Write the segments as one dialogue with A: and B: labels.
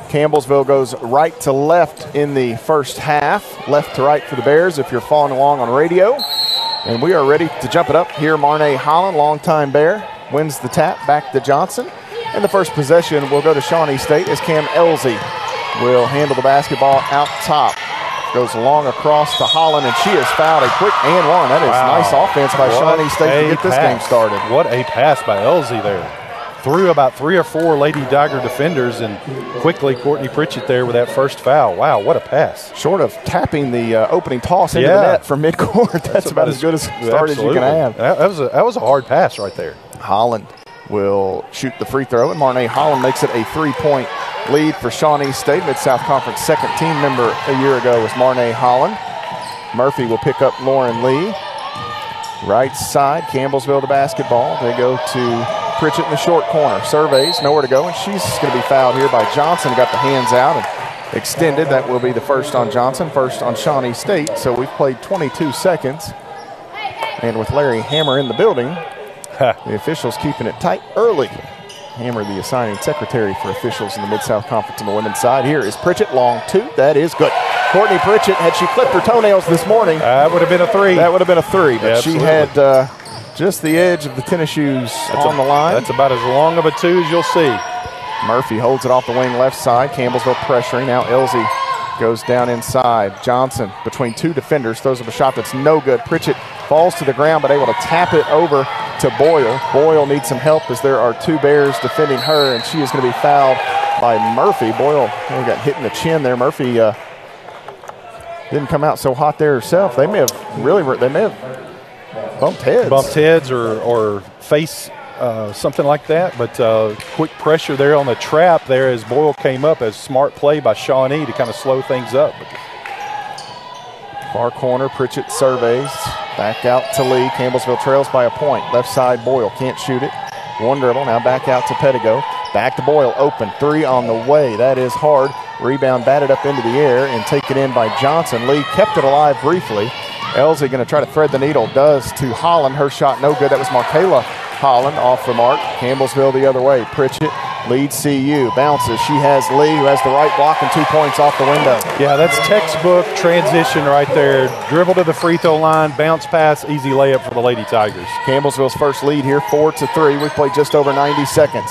A: Campbellsville goes right to left in the first half, left to right for the Bears if you're following along on radio. And we are ready to jump it up here. Marnay Holland, longtime Bear, wins the tap back to Johnson. And the first possession will go to Shawnee State as Cam Elsie will handle the basketball out top. Goes long across to Holland, and she has fouled a quick and one. That is nice offense by Shawnee State to get this game started.
B: What a pass by Elsie there. Through about 3 or 4 Lady Tiger defenders, and quickly Courtney Pritchett there with that first foul. Wow, what a pass.
A: Short of tapping the opening toss into the net from midcourt, that's about as good a start as you can have.
B: That was a hard pass right there.
A: Holland will shoot the free throw, and Marnay Holland makes it a 3-point lead for Shawnee State. Mid-South Conference second team member a year ago was Marnay Holland. Murphy will pick up Lauren Lee. Right side, Campbellsville the basketball. They go to Pritchett in the short corner. Surveys, nowhere to go, and she's going to be fouled here by Johnson. Got the hands out and extended. That will be the first on Johnson, first on Shawnee State. So we've played 22 seconds. And with Larry Hammer in the building, the officials keeping it tight early. Hammer, the assigning secretary for officials in the Mid-South Conference on the women's side. Here is Pritchett, long two. That is good. Courtney Pritchett, had she clipped her toenails this morning,
B: that would have been a 3.
A: That would have been a 3, but she had just the edge of the tennis shoes on the line.
B: That's about as long of a 2 as you'll see.
A: Murphy holds it off the wing left side. Campbellsville pressuring. Now Elsie goes down inside. Johnson between 2 defenders throws up a shot that's no good. Pritchett falls to the ground but able to tap it over to Boyle. Boyle needs some help as there are 2 Bears defending her, and she is going to be fouled by Murphy. Boyle got hit in the chin there. Murphy didn't come out so hot there herself. They may have bumped heads.
B: Bumped heads or face something like that. But quick pressure there on the trap there as Boyle came up. As smart play by Shawnee to kind of slow things up.
A: Far corner, Pritchett surveys. Back out to Lee. Campbellsville trails by a point. Left side, Boyle can't shoot it. One dribble, now back out to Pettigo. Back to Boyle, open. 3 on the way. That is hard. Rebound batted up into the air and taken in by Johnson. Lee kept it alive briefly. Elsie going to try to thread the needle. Does to Holland. Her shot no good. That was Markayla Holland off the mark. Campbellsville the other way. Pritchett leads CU. Bounces. She has Lee, who has the right block and 2 points off the window.
B: Yeah, that's textbook transition right there. Dribble to the free throw line, bounce pass, easy layup for the Lady Tigers.
A: Campbellsville's first lead here, 4-3. We've played just over 90 seconds.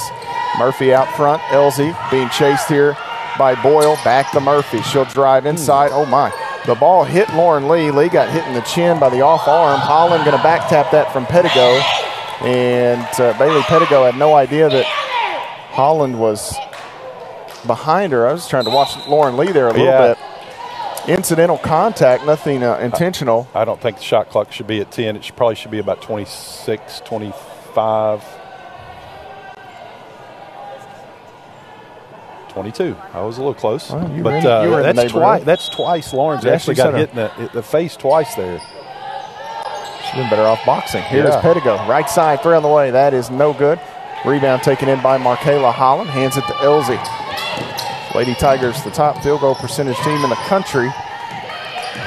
A: Murphy out front. Elsie being chased here by Boyle. Back to Murphy. She'll drive inside. Oh, my. The ball hit Lauren Lee. Lee got hit in the chin by the off arm. Holland going to back tap that from Pettigo. And Bailey Pettigo had no idea that Holland was behind her. I was trying to watch Lauren Lee there a little bit. Incidental contact, nothing intentional.
B: I don't think the shot clock should be at 10. It probably should be about 26, 25. 22. I was a little close.
A: Well,
B: that's twice Lauren's actually got hit in the face twice there.
A: She's been better off boxing. Here's Pettigo. Right side, 3 on the way. That is no good. Rebound taken in by Markayla Holland. Hands it to Elsie. Lady Tigers, the top field goal percentage team in the country.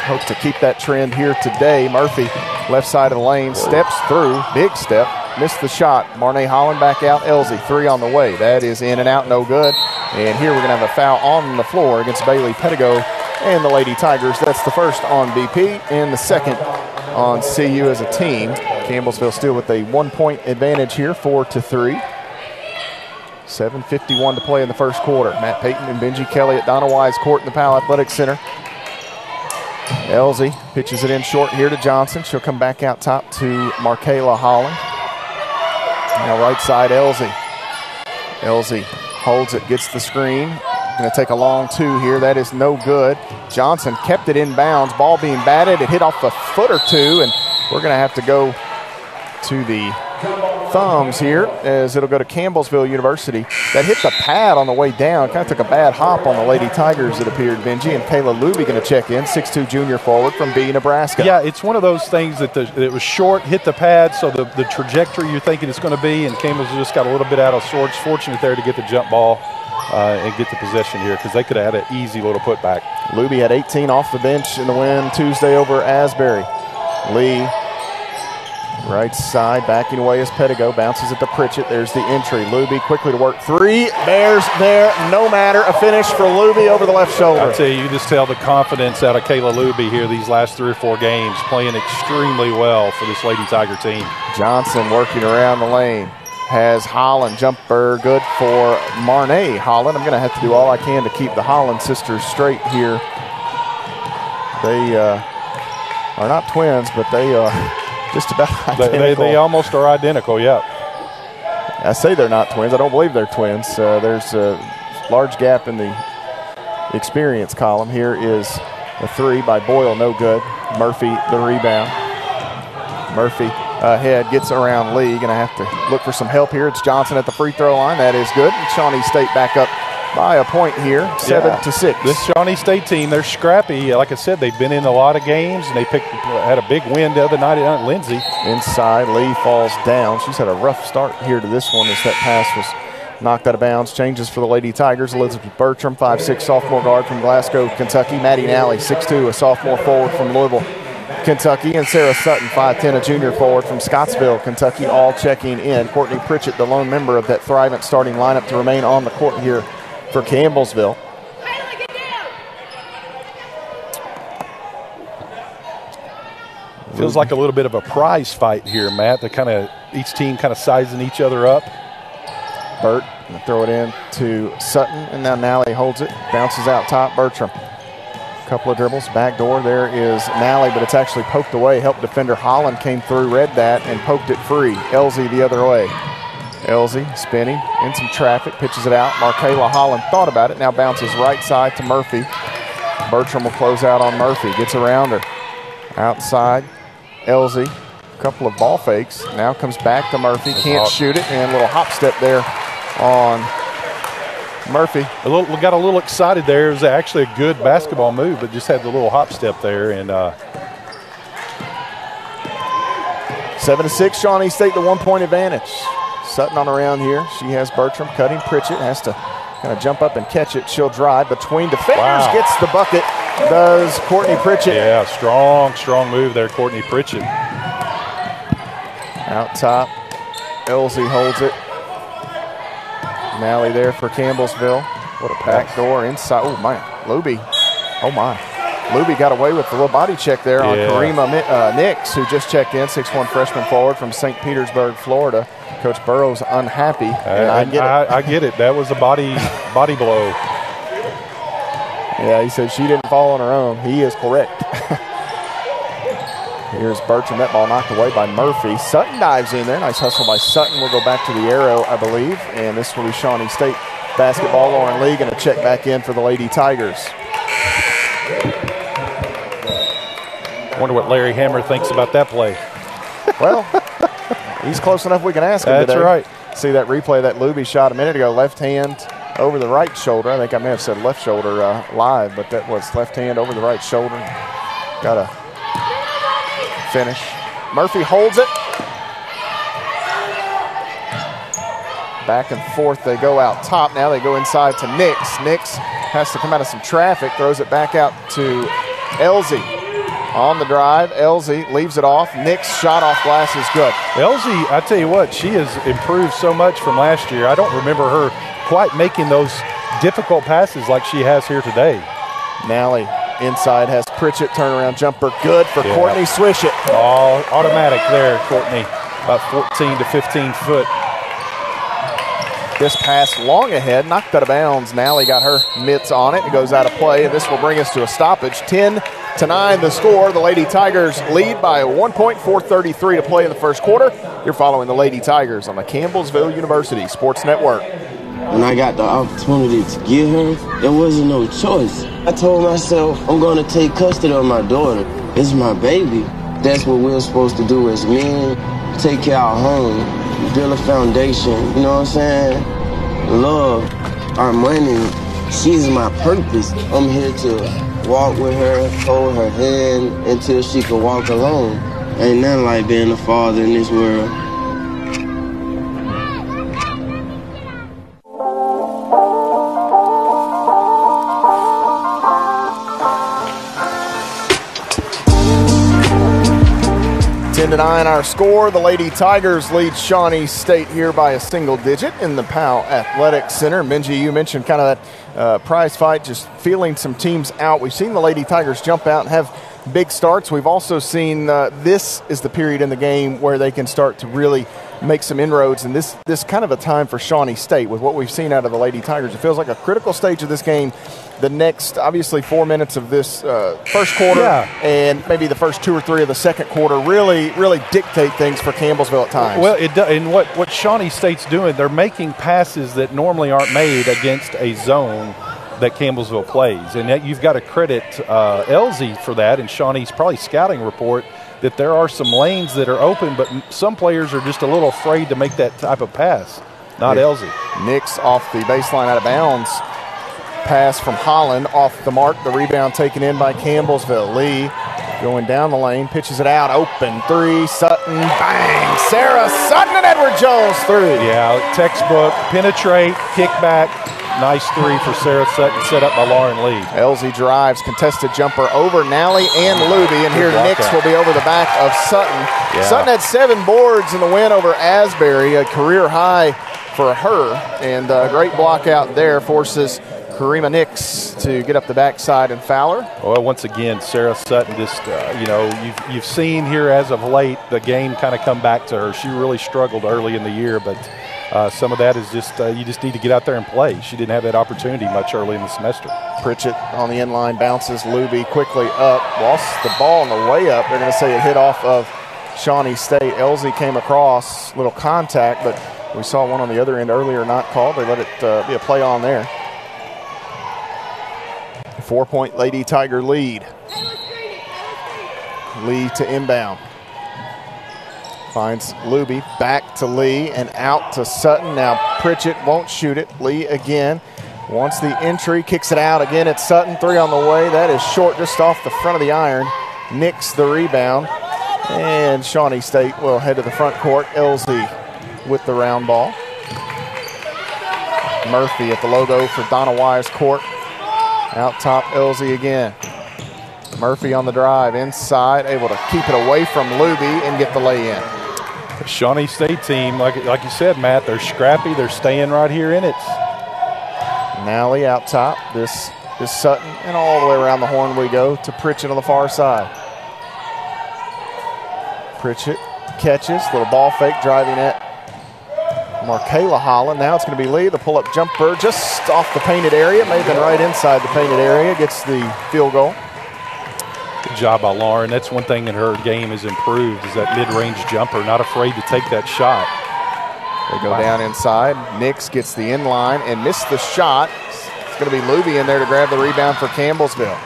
A: Hope to keep that trend here today. Murphy, left side of the lane, steps through. Big step. Missed the shot. Marnay Holland back out. Elsie, 3 on the way. That is in and out, no good. And here we're going to have a foul on the floor against Bailey Pettigo and the Lady Tigers. That's the first on BP and the second on CU as a team. Campbellsville still with a 1-point advantage here, 4-3. 7:51 to play in the first quarter. Matt Payton and Benji Kelly at Donna Wise Court in the Powell Athletic Center. Elsie pitches it in short here to Johnson. She'll come back out top to Markayla Holland. Now right side, Elsie. Elsie holds it, gets the screen. Going to take a long 2 here. That is no good. Johnson kept it in bounds. Ball being batted. It hit off a foot or 2, and we're going to have to go to the thumbs here as it'll go to Campbellsville University. That hit the pad on the way down. Kind of took a bad hop on the Lady Tigers, it appeared, Benji. And Kayla Luby going to check in, 6'2 junior forward from B, Nebraska.
B: Yeah, it's one of those things that it was short, hit the pad, so the trajectory you're thinking it's going to be, and Campbellsville just got a little bit out of sorts. Fortunate there to get the jump ball and get the possession here, because they could have had an easy little putback.
A: Luby had 18 off the bench in the win Tuesday over Asbury. Lee Right side, backing away is Pettigo. Bounces it to Pritchett. There's the entry. Luby quickly to work. Three. Bears there. No matter. A finish for Luby over the left shoulder.
B: I tell you, you just tell the confidence out of Kayla Luby here these last 3 or 4 games, playing extremely well for this Lady Tiger team.
A: Johnson working around the lane. Has Holland. Jumper good for Marnay Holland. I'm going to have to do all I can to keep the Holland sisters straight here. They are not twins, but they are just about identical.
B: They almost are identical, yeah.
A: I say they're not twins. I don't believe they're twins. There's a large gap in the experience column. Here is a 3 by Boyle, no good. Murphy, the rebound. Murphy ahead, gets around Lee. Going to have to look for some help here. It's Johnson at the free throw line. That is good. And Shawnee State back up by a point here, 7-6.
B: This Shawnee State team, they're scrappy. Like I said, they've been in a lot of games, and they had a big win the other night at Lindsay.
A: Inside, Lee falls down. She's had a rough start here to this one as that pass was knocked out of bounds. Changes for the Lady Tigers. Elizabeth Bertram, 5'6", sophomore guard from Glasgow, Kentucky. Maddie Nally, 6'2", a sophomore forward from Louisville, Kentucky. And Sarah Sutton, 5'10", a junior forward from Scottsville, Kentucky, all checking in. Courtney Pritchett, the lone member of that Thrivent starting lineup to remain on the court here for Campbellsville.
B: Feels like a little bit of a prize fight here, Matt. Each team kind of sizing each other up.
A: Burt gonna throw it in to Sutton, and now Nally holds it, bounces out top. Bertram, couple of dribbles, back door. There is Nally, but it's actually poked away. Help defender Holland came through, read that, and poked it free. Elsie the other way. Elsie spinning in some traffic, pitches it out. Markayla Holland thought about it, now bounces right side to Murphy. Bertram will close out on Murphy, gets around her. Outside, Elsie, a couple of ball fakes, now comes back to Murphy, can't shoot it, and a little hop step there on Murphy.
B: Got a little excited there. It was actually a good basketball move, but just had the little hop step there. And
A: 7-6, Shawnee State, the 1-point advantage. Sutton on around here. She has Bertram cutting. Pritchett has to kind of jump up and catch it. She'll drive between defenders, gets the bucket. Does Courtney Pritchett.
B: Yeah, strong move there, Courtney Pritchett.
A: Out top, Elsie holds it. Nally there for Campbellsville. What a back door inside. Oh, my. Luby. Oh, my. Luby got away with the little body check there on Karima Nix, who just checked in, 6'1" freshman forward from St. Petersburg, Florida. Coach Burrow's unhappy, and I get it.
B: I get it. That was a body blow.
A: Yeah, he said she didn't fall on her own. He is correct. Here's Bertram. That ball knocked away by Murphy. Sutton dives in there. Nice hustle by Sutton. We'll go back to the arrow, I believe. And this will be Shawnee State basketball. Lauren Lee going to check back in for the Lady Tigers.
B: Wonder what Larry Hammer thinks about that play.
A: Well, he's close enough we can ask him today.
B: That's right.
A: See that replay, that Luby shot a minute ago. Left hand over the right shoulder. I think I may have said left shoulder live, but that was left hand over the right shoulder. Got a finish. Murphy holds it. Back and forth they go out top. Now they go inside to Nix. Nix has to come out of some traffic, throws it back out to Elsie. On the drive, Elsie leaves it off. Nix shot off glass is good.
B: Elsie, I tell you what, she has improved so much from last year. I don't remember her quite making those difficult passes like she has here today.
A: Nally inside has Pritchett, turnaround jumper, good for Courtney Swishett.
B: All automatic there, Courtney, about 14 to 15 foot.
A: This pass long ahead, knocked out of bounds. Nally got her mitts on it. It goes out of play, and this will bring us to a stoppage. 10-9 the score. The Lady Tigers lead by 1 point, 4:33 to play in the first quarter. You're following the Lady Tigers on the Campbellsville University Sports Network.
C: When I got the opportunity to get her, there wasn't no choice. I told myself, I'm going to take custody of my daughter. It's my baby. That's what we're supposed to do as men. Take care of our home, build a foundation, you know what I'm saying? Love, our money, she's my purpose. I'm here to walk with her, hold her hand until she can walk alone. Ain't nothing like being a father in this world.
A: 10-9 our score. The Lady Tigers lead Shawnee State here by a single digit in the Powell Athletic Center. Minji, you mentioned kind of that prize fight, just feeling some teams out. We've seen the Lady Tigers jump out and have big starts. We've also seen this is the period in the game where they can start to really make some inroads, and this kind of a time for Shawnee State with what we've seen out of the Lady Tigers. It feels like a critical stage of this game. The next, obviously, 4 minutes of this first quarter and maybe the first 2 or 3 of the second quarter really dictate things for Campbellsville at times.
B: Well, it does, and what Shawnee State's doing, they're making passes that normally aren't made against a zone that Campbellsville plays, and that you've got to credit Elsie for that, and Shawnee's probably scouting report that there are some lanes that are open, but some players are just a little afraid to make that type of pass. Not Elsie.
A: Nix off the baseline out of bounds. Pass from Holland off the mark. The rebound taken in by Campbellsville. Lee going down the lane, pitches it out. Open three. Sutton, bang. Sarah Sutton and Edward Jones through.
B: Yeah, textbook, penetrate, kick back. Nice three for Sarah Sutton, set up by Lauren Lee.
A: Elsie drives, contested jumper over Nally and Luby, and here Nix will be over the back of Sutton. Yeah. Sutton had 7 boards in the win over Asbury, a career high for her, and a great block out there forces Karima Nix to get up the backside and foul her.
B: Well, once again, Sarah Sutton just, you've seen here as of late the game kind of come back to her. She really struggled early in the year, but some of that is just you just need to get out there and play. She didn't have that opportunity much early in the semester.
A: Pritchett on the inline bounces. Luby quickly up. Lost the ball on the way up. They're going to say it hit off of Shawnee State. Elsie came across, little contact, but we saw one on the other end earlier not called. They let it be a play on there. 4-point Lady Tiger lead. Lee to inbound. Finds Luby, back to Lee and out to Sutton. Now Pritchett won't shoot it. Lee again wants the entry, kicks it out again at Sutton. 3 on the way. That is short, just off the front of the iron. Nix the rebound. And Shawnee State will head to the front court. Elsie with the round ball. Murphy at the logo for Donna Wise court. Out top, Elsie again. Murphy on the drive, inside, able to keep it away from Luby and get the lay-in.
B: The Shawnee State team, like you said, Matt, they're scrappy. They're staying right here in it.
A: Nally out top. This is Sutton, and all the way around the horn we go to Pritchett on the far side. Pritchett catches, little ball fake, driving at Markayla Holland. Now it's going to be Lee. The pull-up jumper just off the painted area. May have been right inside the painted area. Gets the field goal.
B: Good job by Lauren. That's one thing in her game has improved is that mid-range jumper. Not afraid to take that shot.
A: They go down inside. Nix gets the inline and missed the shot. It's going to be Luby in there to grab the rebound for Campbellsville.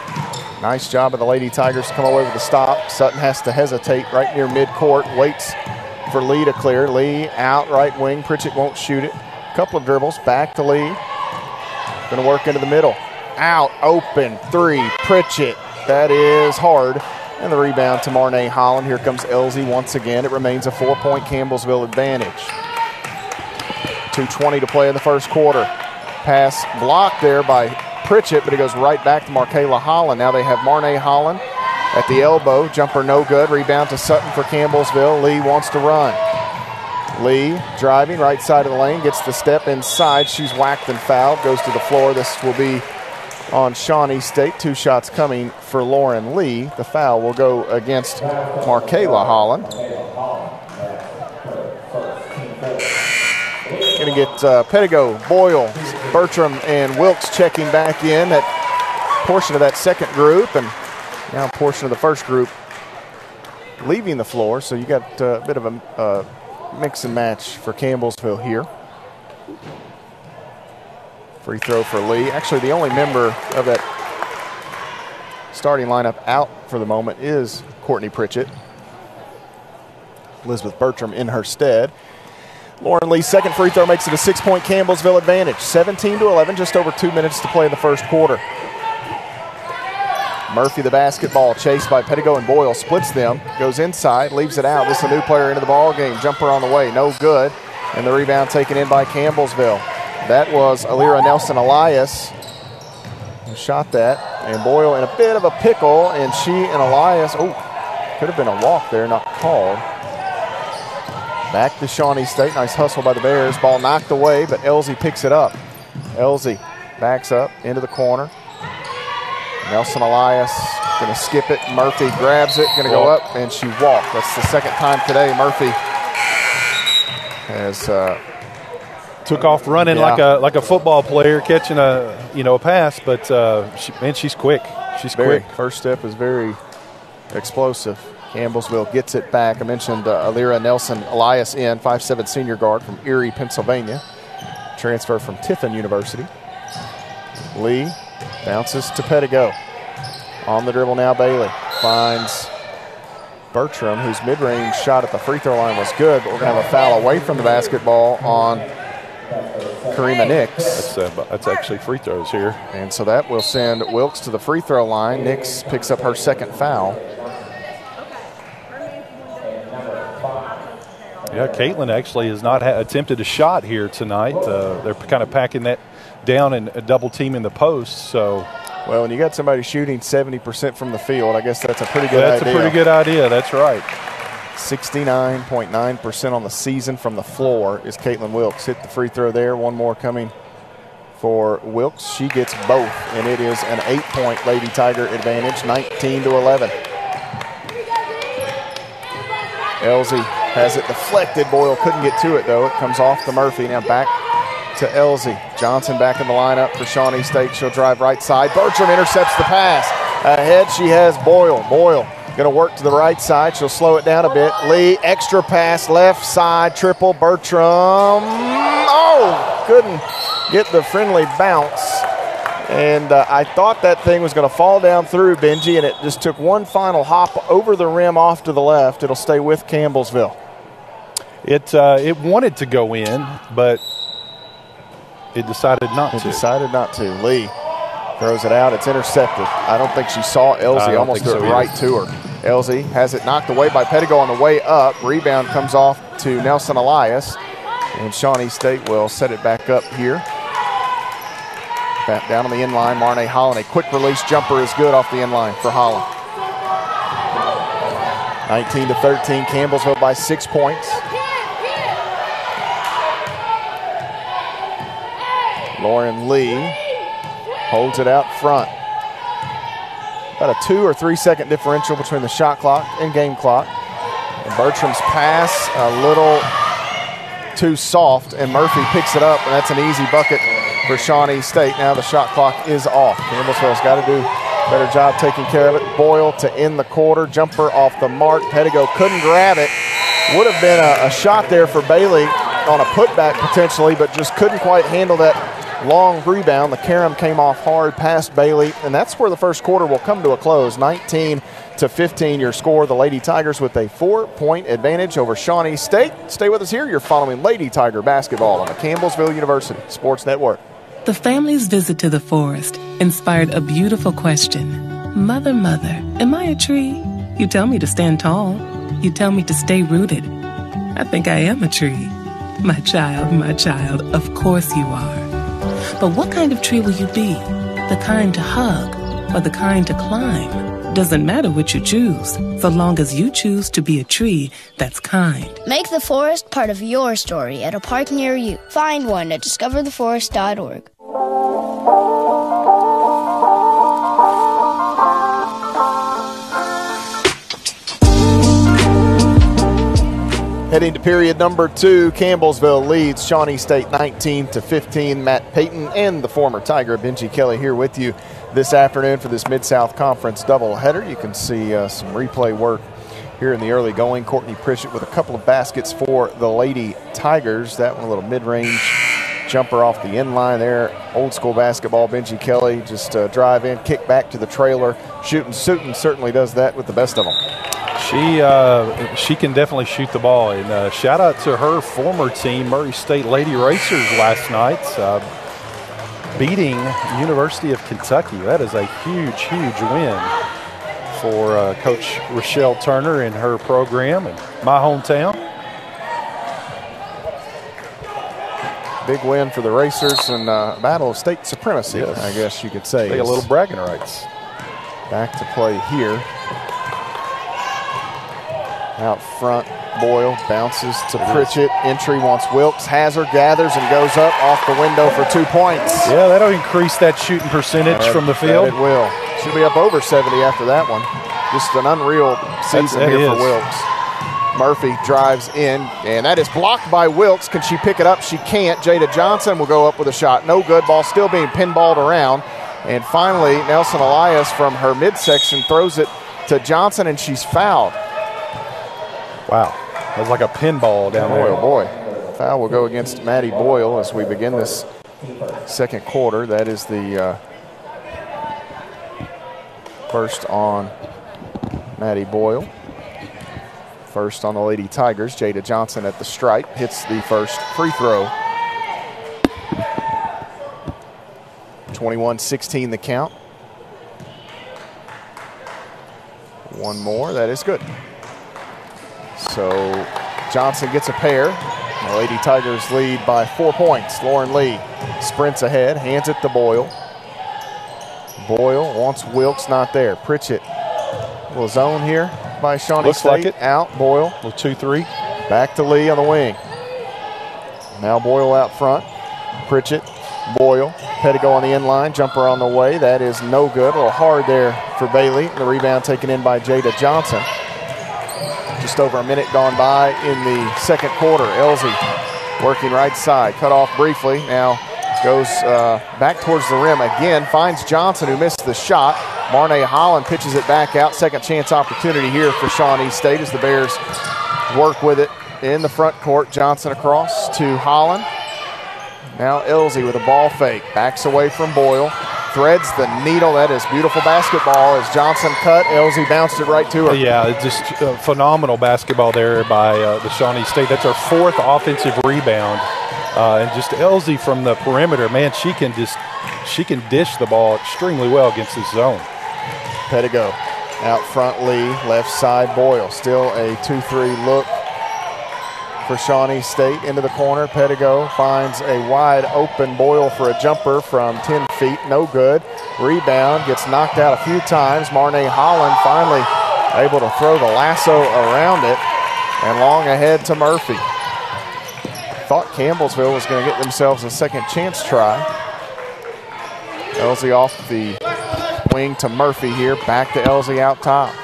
A: Nice job of the Lady Tigers to come away with the stop. Sutton has to hesitate right near midcourt. Waits for Lee to clear. Lee out right wing. Pritchett won't shoot it. Couple of dribbles. Back to Lee. Going to work into the middle. Out. Open. 3. Pritchett. That is hard. And the rebound to Marnay Holland. Here comes Elsie once again. It remains a 4-point Campbellsville advantage. 2:20 to play in the first quarter. Pass blocked there by Pritchett, but it goes right back to Markayla Holland. Now they have Marnay Holland at the elbow. Jumper no good. Rebound to Sutton for Campbellsville. Lee wants to run. Lee driving right side of the lane. Gets the step inside. She's whacked and fouled. Goes to the floor. This will be on Shawnee State. 2 shots coming for Lauren Lee. The foul will go against Markayla Holland. Going to get Pettigo, Boyle, Bertram, and Wilkes checking back in. That portion of that second group, and now a portion of the first group leaving the floor. So you got a bit of a mix and match for Campbellsville here. Free throw for Lee. Actually, the only member of that starting lineup out for the moment is Courtney Pritchett. Elizabeth Bertram in her stead. Lauren Lee's second free throw makes it a 6-point Campbellsville advantage. 17-11, just over 2 minutes to play in the first quarter. Murphy the basketball, chased by Pettigo and Boyle, splits them, goes inside, leaves it out. This is a new player into the ball game. Jumper on the way, no good. And the rebound taken in by Campbellsville. That was Alira Nelson Elias who shot that. And Boyle in a bit of a pickle, and she and Elias, could Could have been a walk there, not called. Back to Shawnee State. Nice hustle by the Bears. Ball knocked away, but Elsie picks it up. Elsie backs up into the corner. Nelson Elias going to skip it. Murphy grabs it, going to go up, and she walked. That's the second time today Murphy has
B: took off running like a football player catching a pass, but she's quick. She's quick.
A: First step is very explosive. Campbellsville gets it back. I mentioned Alira Nelson Elias in, 5'7" senior guard from Erie, Pennsylvania. Transfer from Tiffin University. Lee bounces to Pettigo. On the dribble now, Bailey finds Bertram, whose mid-range shot at the free throw line was good, but we're going to have a foul away from the basketball on Karima Nix.
B: That's actually free throws here.
A: And so that will send Wilkes to the free throw line. Nix picks up her second foul.
B: Yeah, Caitlin actually has not attempted a shot here tonight. They're kind of packing that down and double teaming the post. So,
A: well, when you got somebody shooting 70% from the field, I guess that's a pretty good idea.
B: That's a pretty good idea. That's right.
A: 69.9% on the season from the floor is Caitlin Wilkes. Hit the free throw there. One more coming for Wilkes. She gets both, and it is an 8-point Lady Tiger advantage, 19-11. Elsie has it deflected. Boyle couldn't get to it, though. It comes off to Murphy. Now back to Elsie. Johnson back in the lineup for Shawnee State. She'll drive right side. Bertram intercepts the pass. Ahead she has Boyle. Boyle going to work to the right side. She'll slow it down a bit. Lee, extra pass, left side, triple. Bertram. Oh, couldn't get the friendly bounce. And I thought that thing was going to fall down through Benji, and it just took one final hop over the rim off to the left. It'll stay with Campbellsville.
B: It wanted to go in, but it decided not to.
A: It decided not to. Lee throws it out. It's intercepted. I don't think she saw Elsie almost do it right to her. Elsie has it knocked away by Pettigo on the way up. Rebound comes off to Nelson Elias, and Shawnee State will set it back up here. Back down on the inline, Marnay Holland. A quick release jumper is good off the inline for Holland. 19-13, Campbellsville by 6 points. Lauren Lee holds it out front. About a 2 or 3 second differential between the shot clock and game clock. And Bertram's pass a little too soft, and Murphy picks it up, and that's an easy bucket for Shawnee State. Now the shot clock is off. Campbellsville's got to do a better job taking care of it. Boyle to end the quarter. Jumper off the mark. Pettigo couldn't grab it. Would have been a shot there for Bailey on a putback potentially, but just couldn't quite handle that long rebound. The carom came off hard past Bailey, and that's where the first quarter will come to a close. 19-15 your score. The Lady Tigers with a 4-point advantage over Shawnee State. Stay with us here. You're following Lady Tiger basketball on the Campbellsville University Sports Network.
D: The family's visit to the forest inspired a beautiful question. Mother, mother, am I a tree? You tell me to stand tall. You tell me to stay rooted. I think I am a tree. My child, of course you are. But what kind of tree will you be? The kind to hug or the kind to climb? Doesn't matter which you choose, so long as you choose to be a tree that's kind.
E: Make the forest part of your story at a park near you. Find one at discovertheforest.org.
A: Heading to period number 2, Campbellsville leads Shawnee State 19-15. Matt Payton and the former Tiger Benji Kelly here with you this afternoon for this Mid-South Conference doubleheader. You can see some replay work here in the early going. Courtney Pritchett with a couple of baskets for the Lady Tigers. That one a little mid-range jumper off the inline there. Old school basketball. Benji Kelly just drive in, kick back to the trailer. Shooting Sutton certainly does that with the best of them.
B: She can definitely shoot the ball. And shout out to her former team, Murray State Lady Racers, last night, beating University of Kentucky. That is a huge, huge win for Coach Rochelle Turner and her program in my hometown.
A: Big win for the Racers and battle of state supremacy, yes, I guess you could say.
B: Take a little bragging rights.
A: Back to play here. Out front, Boyle bounces to Pritchett. Entry wants Wilkes. Has her, gathers, and goes up off the window for 2 points.
B: Yeah, that'll increase that shooting percentage from the field.
A: It will. She'll be up over 70 after that one. Just an unreal season here for Wilkes. Murphy drives in, and that is blocked by Wilkes. Can she pick it up? She can't. Jada Johnson will go up with a shot. No good. Ball still being pinballed around. And finally, Nelson Elias from her midsection throws it to Johnson, and she's fouled.
B: Wow. That was like a pinball down there.
A: Oh, boy. Foul will go against Maddie Boyle as we begin this second quarter. That is the first on Maddie Boyle. First on the Lady Tigers. Jada Johnson at the stripe hits the first free throw. 21-16 the count. One more, that is good. So Johnson gets a pair. The Lady Tigers lead by 4 points. Lauren Lee sprints ahead, hands it to Boyle. Boyle wants Wilkes, not there. Pritchett, little zone here by Shawnee State.
B: Like it.
A: Out, Boyle.
B: Little 2-3.
A: Back to Lee on the wing. Now Boyle out front. Pritchett, Boyle. Pettigo on the end line, jumper on the way. That is no good. A little hard there for Bailey. The rebound taken in by Jada Johnson. Just over a minute gone by in the second quarter. Elsie working right side. Cut off briefly. Now goes back towards the rim again. Finds Johnson, who missed the shot. Marnay Holland pitches it back out. Second chance opportunity here for Shawnee State as the Bears work with it in the front court. Johnson across to Holland. Now Elsie with a ball fake. Backs away from Boyle. Threads the needle. That is beautiful basketball as Johnson cut. Elsie bounced it right to her.
B: Yeah, just phenomenal basketball there by the Shawnee State. That's her fourth offensive rebound. And just Elsie from the perimeter, man, she can dish the ball extremely well against this zone.
A: Pettigo out front, Lee, left side, Boyle. Still a 2-3 look for Shawnee State into the corner. Pettigo finds a wide open Boyle for a jumper from 10 feet. No good. Rebound gets knocked out a few times. Marnay Holland finally able to throw the lasso around it and long ahead to Murphy. Thought Campbellsville was going to get themselves a second chance try. Elsie off the wing to Murphy here. Back to Elsie out top.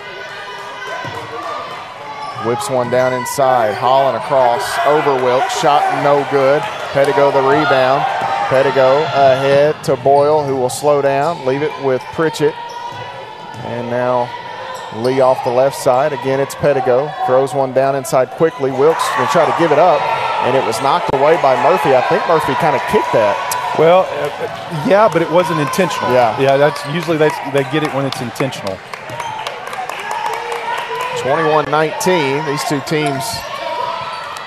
A: Whips one down inside. Holland across over Wilkes. Shot no good. Pettigo the rebound. Pettigo ahead to Boyle, who will slow down. Leave it with Pritchett. And now Lee off the left side. Again, it's Pettigo. Throws one down inside quickly. Wilkes going to try to give it up. And it was knocked away by Murphy. I think Murphy kind of kicked that.
B: Well, yeah, but it wasn't intentional.
A: Yeah.
B: That's usually they get it when it's intentional.
A: 21-19. These two teams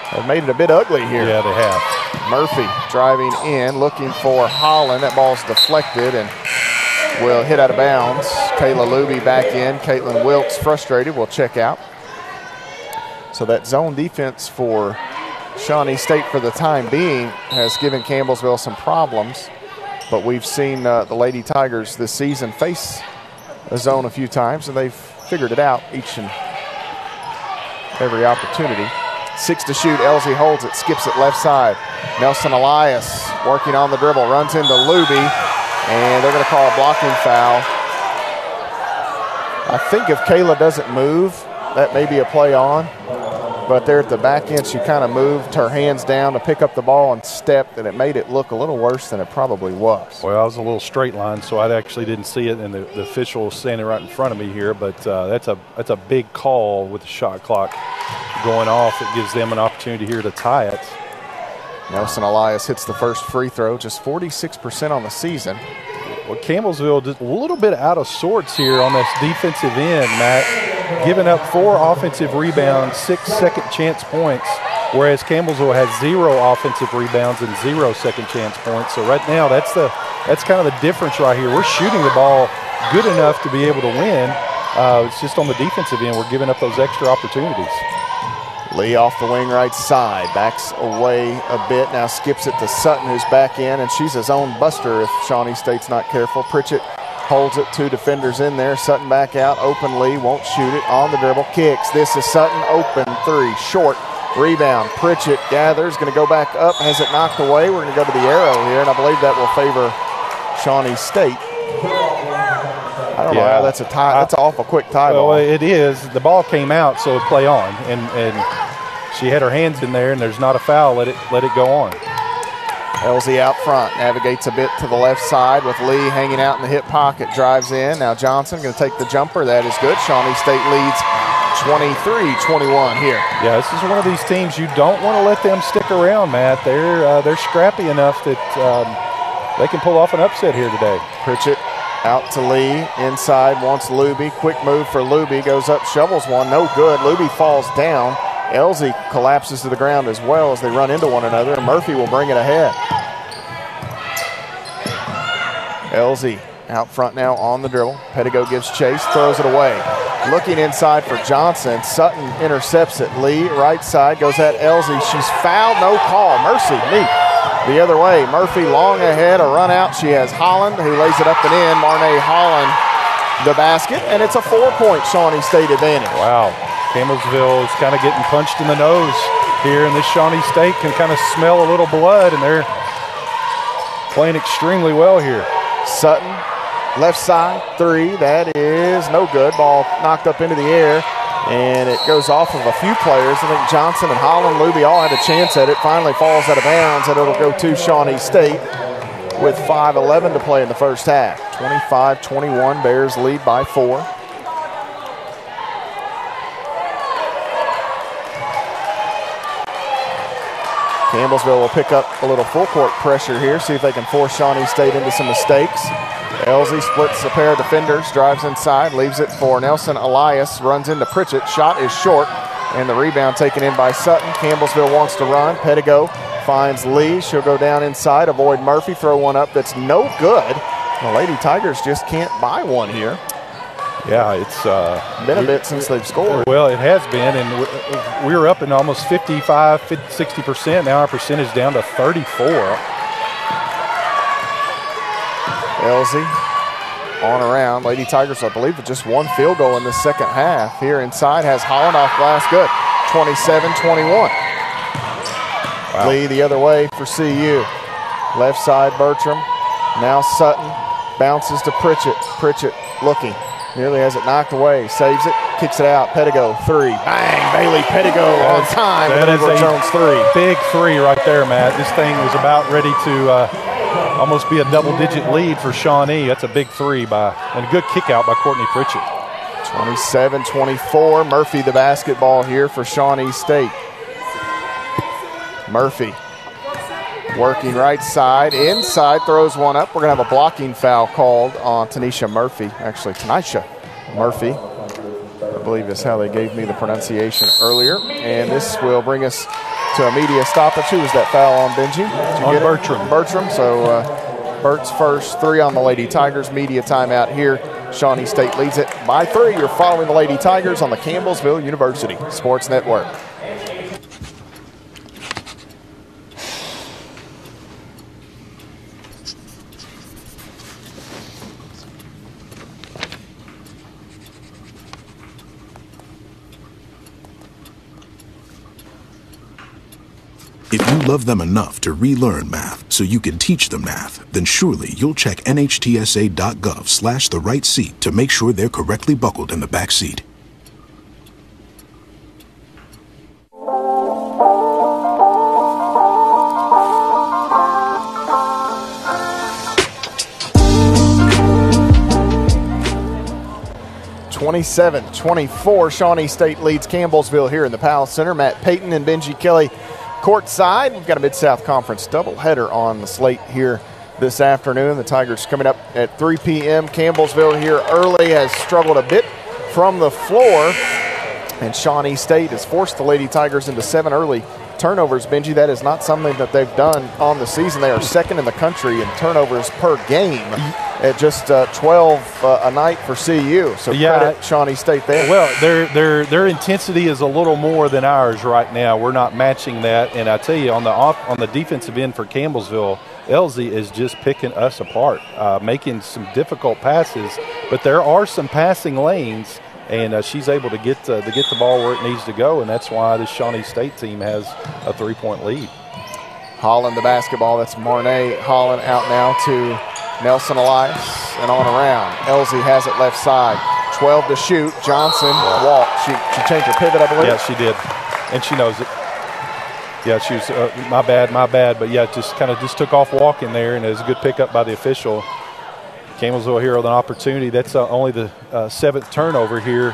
A: have made it a bit ugly here.
B: Yeah, they have.
A: Murphy driving in, looking for Holland. That ball's deflected and will hit out of bounds. Kayla Luby back in. Caitlin Wilkes, frustrated, will check out. So that zone defense for Shawnee State for the time being has given Campbellsville some problems. But we've seen the Lady Tigers this season face a zone a few times, and they've figured it out each and every opportunity. 6 to shoot. Elsie holds it, skips it left side. Nelson Elias working on the dribble, runs into Luby, and they're going to call a blocking foul. I think if Kayla doesn't move, that may be a play on. But there at the back end, she kind of moved her hands down to pick up the ball and stepped, and it made it look a little worse than it probably was.
B: Well, I was a little straight line, so I actually didn't see it, and the official was standing right in front of me here. But that's a big call with the shot clock going off. It gives them an opportunity here to tie it.
A: Nelson Elias hits the first free throw, just 46% on the season.
B: Well, Campbellsville just a little bit out of sorts here on this defensive end, Matt. Giving up 4 offensive rebounds, 6 second chance points, whereas Campbellsville has 0 offensive rebounds and 0 second chance points. So right now, that's kind of the difference right here. We're shooting the ball good enough to be able to win. It's just on the defensive end, we're giving up those extra opportunities.
A: Lee off the wing right side, backs away a bit, now skips it to Sutton, who's back in, and she's his own buster if Shawnee State's not careful. Pritchett Holds it, 2 defenders in there. Sutton back out, open Lee, won't shoot it. On the dribble, kicks. This is Sutton, open 3, short. Rebound, Pritchett gathers, going to go back up, has it knocked away. We're going to go to the arrow here, and I believe that will favor Shawnee State. I don't know how that's a tie. That's an awful quick tie ball.
B: Well, it is. The ball came out, so it play on, and she had her hands in there, and there's not a foul. Let it go on.
A: Elsie out front, navigates a bit to the left side with Lee hanging out in the hip pocket, drives in. Now Johnson going to take the jumper. That is good. Shawnee State leads 23-21 here.
B: Yeah, this is one of these teams you don't want to let them stick around, Matt. They're scrappy enough that they can pull off an upset here today.
A: Pritchett out to Lee, inside wants Luby. Quick move for Luby, goes up, shovels one, no good. Luby falls down. Elsie collapses to the ground as well as they run into one another, and Murphy will bring it ahead. Elsie out front now on the dribble. Pettigo gives chase, throws it away. Looking inside for Johnson. Sutton intercepts it. Lee, right side, goes at Elsie. She's fouled, no call. Mercy me. The other way, Murphy long ahead, a run out. She has Holland, who lays it up and in. Marnay Holland, the basket, and it's a 4-point Shawnee State advantage.
B: Wow. Campbellsville is kind of getting punched in the nose here, and this Shawnee State can kind of smell a little blood, and they're playing extremely well here.
A: Sutton, left side, 3. That is no good. Ball knocked up into the air, and it goes off of a few players. I think Johnson and Holland, Luby all had a chance at it. Finally falls out of bounds, and it'll go to Shawnee State with 5:11 to play in the first half. 25-21, Bears lead by 4. Campbellsville will pick up a little full court pressure here, see if they can force Shawnee State into some mistakes. Elsie splits a pair of defenders, drives inside, leaves it for Nelson Elias, runs into Pritchett. Shot is short, and the rebound taken in by Sutton. Campbellsville wants to run. Pettigo finds Lee. She'll go down inside, avoid Murphy, throw one up that's no good. The Lady Tigers just can't buy one here.
B: Yeah, it's
A: been a bit since they've scored.
B: Well, it has been, and we were up in almost 55, 60%. Now our percentage down to 34.
A: Elsie on around. Lady Tigers, I believe, with just one field goal in the second half. Here inside has Holland off glass, good. 27-21. Wow. Lee the other way for CU. Left side, Bertram. Now Sutton bounces to Pritchett. Pritchett looking. Nearly has it knocked away. Saves it. Kicks it out. Pettigo, 3. Bang! Bailey Pettigo on time.
B: That is a
A: Jones 3.
B: Big 3 right there, Matt. This thing was about ready to almost be a double-digit lead for Shawnee. That's a big 3 and a good kick out by Courtney Pritchett.
A: 27-24. Murphy the basketball here for Shawnee State. Murphy working right side, inside, throws one up. We're going to have a blocking foul called on Tanisha Murphy. Actually, Tanisha Murphy, I believe is how they gave me the pronunciation earlier. And this will bring us to a media stoppage. Who was that foul on, Benji?
B: On Bertram.
A: Bertram, so Bert's first 3 on the Lady Tigers. Media timeout here. Shawnee State leads it by 3. You're following the Lady Tigers on the Campbellsville University Sports Network.
F: If you love them enough to relearn math so you can teach them math, then surely you'll check nhtsa.gov/the-right-seat to make sure they're correctly buckled in the back seat.
A: (27-24). Shawnee State leads Campbellsville here in the Powell Center. Matt Payton and Benji Kelly courtside. We've got a Mid-South Conference doubleheader on the slate here this afternoon. The Tigers coming up at 3 p.m. Campbellsville here early has struggled a bit from the floor, and Shawnee State has forced the Lady Tigers into 7 early turnovers. Benji, that is not something that they've done on the season. They are second in the country in turnovers per game at just 12 a night for CU. So credit Shawnee State there.
B: Well, their intensity is a little more than ours right now. We're not matching that. And I tell you, on the defensive end for Campbellsville, Elsie is just picking us apart, making some difficult passes, but there are some passing lanes, and she's able to get the ball where it needs to go, and that's why the Shawnee State team has a 3-point lead.
A: Holland the basketball. That's Marnay Holland out now to Nelson Elias and on around. Elsie has it left side. 12 to shoot. Johnson walked. She changed her pivot, I believe.
B: Yeah, she did, and she knows it. Yeah, she was my bad. But yeah, just took off walking there, and it was a good pickup by the official. Campbellsville here with an opportunity. That's only the 7th turnover here.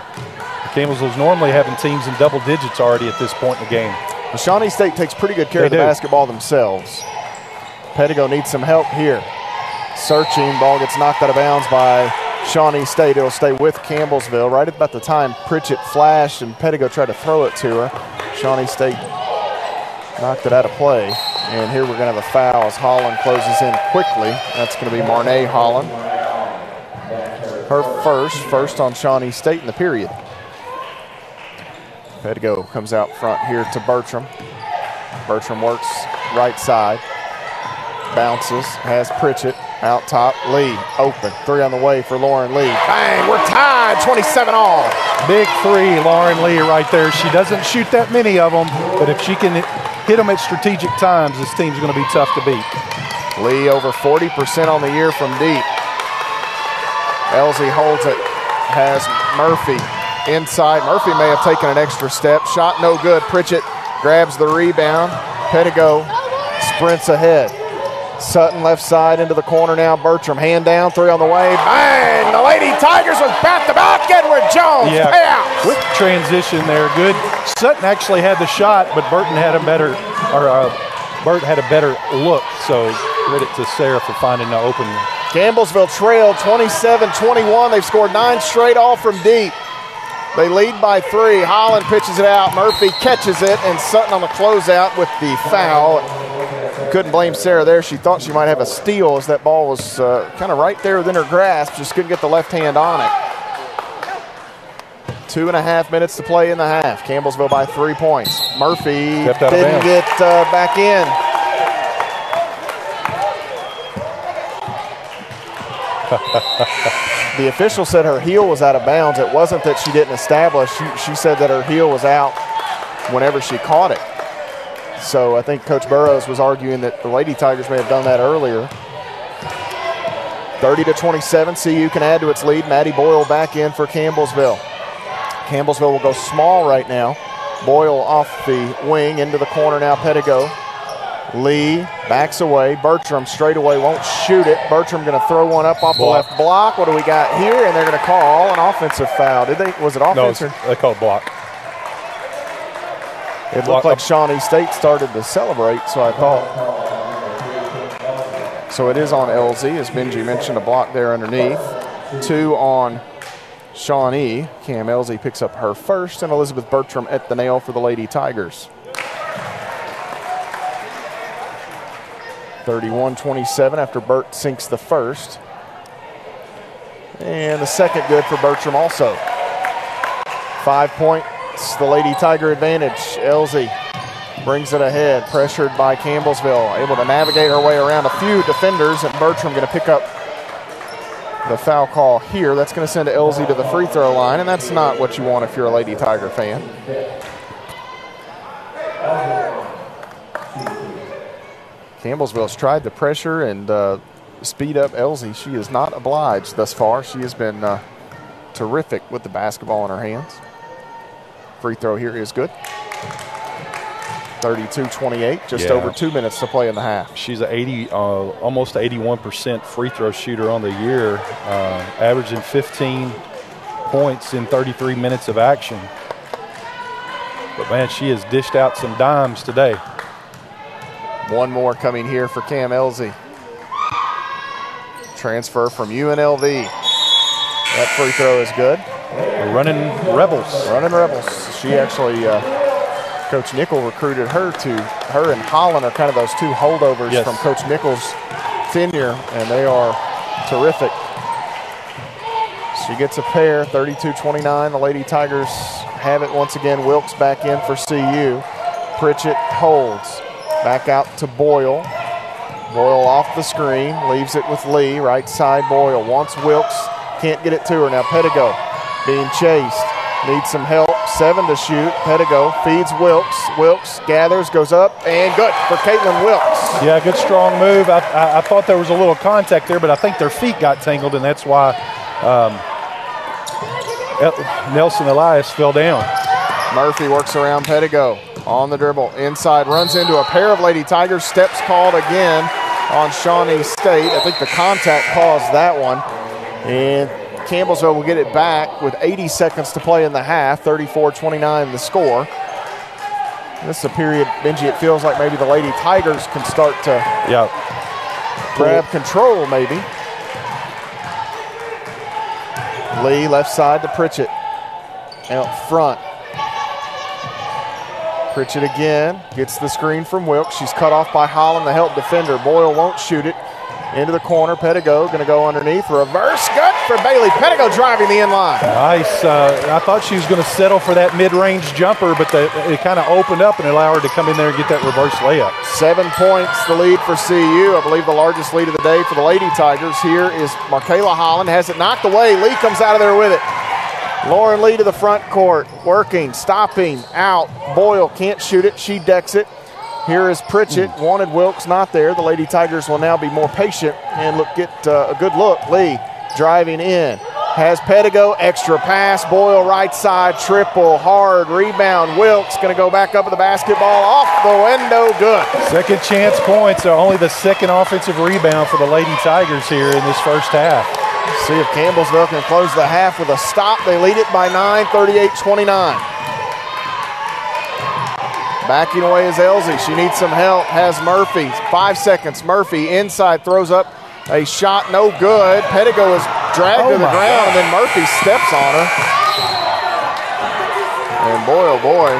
B: Campbellsville's normally having teams in double digits already at this point in the game.
A: Well, Shawnee State takes pretty good care of the basketball themselves. Pettigo needs some help here. Searching, ball gets knocked out of bounds by Shawnee State. It'll stay with Campbellsville. Right about the time Pritchett flashed and Pettigo tried to throw it to her, Shawnee State knocked it out of play. And here we're going to have a foul as Holland closes in quickly. That's going to be Marnay Holland. Her first on Shawnee State in the period. Pettigo comes out front here to Bertram. Bertram works right side. Bounces, has Pritchett out top. Lee open. 3 on the way for Lauren Lee. Bang, we're tied, 27 all.
B: Big 3, Lauren Lee right there. She doesn't shoot that many of them, but if she can hit them at strategic times, this team's going to be tough to beat.
A: Lee over 40% on the year from deep. Elsie holds it, has Murphy inside. Murphy may have taken an extra step. Shot no good. Pritchett grabs the rebound. Pettigo sprints ahead. Sutton left side into the corner now. Bertram hand down, 3 on the way. Bang! The Lady Tigers with back-to-back. Edward Jones.
B: Yeah, quick transition there. Good. Sutton actually had the shot, but Bert had a better look. So credit to Sarah for finding the open.
A: Campbellsville trailed 27-21. They've scored 9 straight, all from deep. They lead by 3. Holland pitches it out. Murphy catches it, and Sutton on the closeout with the foul. Couldn't blame Sarah there. She thought she might have a steal as that ball was kind of right there within her grasp. Just couldn't get the left hand on it. 2.5 minutes to play in the half. Campbellsville by 3 points. Murphy didn't get back in. The official said her heel was out of bounds. It wasn't that she didn't establish. She said that her heel was out whenever she caught it. So I think Coach Burrows was arguing that the Lady Tigers may have done that earlier. 30-27, CU can add to its lead. Maddie Boyle back in for Campbellsville. Campbellsville will go small right now. Boyle off the wing into the corner now. Pettigo. Lee backs away. Bertram straight away won't shoot it. Bertram going to throw one up off the left block. What do we got here? And they're going to call an offensive foul. Was it offense?
B: No, they called block.
A: It looked like Shawnee State started to celebrate, so I thought. So it is on LZ, as Benji mentioned, a block there underneath. 2 on Shawnee. Cam LZ picks up her first, and Elizabeth Bertram at the nail for the Lady Tigers. 31-27 after Bert sinks the first. And the second good for Bertram also. 5 points. The Lady Tiger advantage. Elsie brings it ahead, pressured by Campbellsville, able to navigate her way around a few defenders, and Bertram going to pick up the foul call here. That's going to send Elsie to the free throw line, and that's not what you want if you're a Lady Tiger fan. Campbellsville's tried to pressure and speed up Elsie. She is not obliged thus far. She has been terrific with the basketball in her hands. Free throw here is good. 32-28, just over 2 minutes to play in the half.
B: She's almost 81% free throw shooter on the year, averaging 15 points in 33 minutes of action. But, man, she has dished out some dimes today.
A: One more coming here for Cam Elsie. Transfer from UNLV. That free throw is good.
B: Running Rebels.
A: Running Rebels. She actually, Coach Nickel recruited her and Holland are kind of those 2 holdovers from Coach Nickel's tenure, and they are terrific. She gets a pair, 32-29. The Lady Tigers have it once again. Wilkes back in for CU. Pritchett holds. Back out to Boyle. Boyle off the screen, leaves it with Lee. Right side, Boyle wants Wilkes, can't get it to her. Now Pettigo being chased, needs some help. 7 to shoot. Pettigo feeds Wilkes. Wilkes gathers, goes up, and good for Caitlin Wilkes.
B: Yeah, good strong move. I thought there was a little contact there, but I think their feet got tangled, and that's why Nelson Elias fell down.
A: Murphy works around Pettigo on the dribble. Inside, runs into a pair of Lady Tigers. Steps called again on Shawnee State. I think the contact caused that one. And Campbellsville will get it back with 80 seconds to play in the half. 34-29 the score. This is a period, Benji, it feels like maybe the Lady Tigers can start to grab control maybe. Lee left side to Pritchett. Out front. Pritchett again, gets the screen from Wilkes. She's cut off by Holland, the help defender. Boyle won't shoot it. Into the corner, Pettigo going to go underneath. Reverse, good for Bailey. Pettigo driving the inline.
B: Nice. I thought she was going to settle for that mid-range jumper, but it kind of opened up and allowed her to come in there and get that reverse layup.
A: 7 points, the lead for CU. I believe the largest lead of the day for the Lady Tigers. Here is Markayla Holland, has it knocked away. Lee comes out of there with it. Lauren Lee to the front court, working, stopping, out. Boyle can't shoot it, she decks it. Here is Pritchett, wanted Wilkes, not there. The Lady Tigers will now be more patient and get a good look. Lee driving in, has Pettigo, extra pass, Boyle right side, triple, hard, rebound. Wilkes going to go back up with the basketball, off the window, good.
B: Second chance points are only the second offensive rebound for the Lady Tigers here in this first half.
A: See if Campbellsville can close the half with a stop. They lead it by 9, 38-29. Backing away is Elsie. She needs some help. Has Murphy. 5 seconds. Murphy inside, throws up a shot, no good. Pettigo is dragged to the ground, and then Murphy steps on her. And boy, oh boy.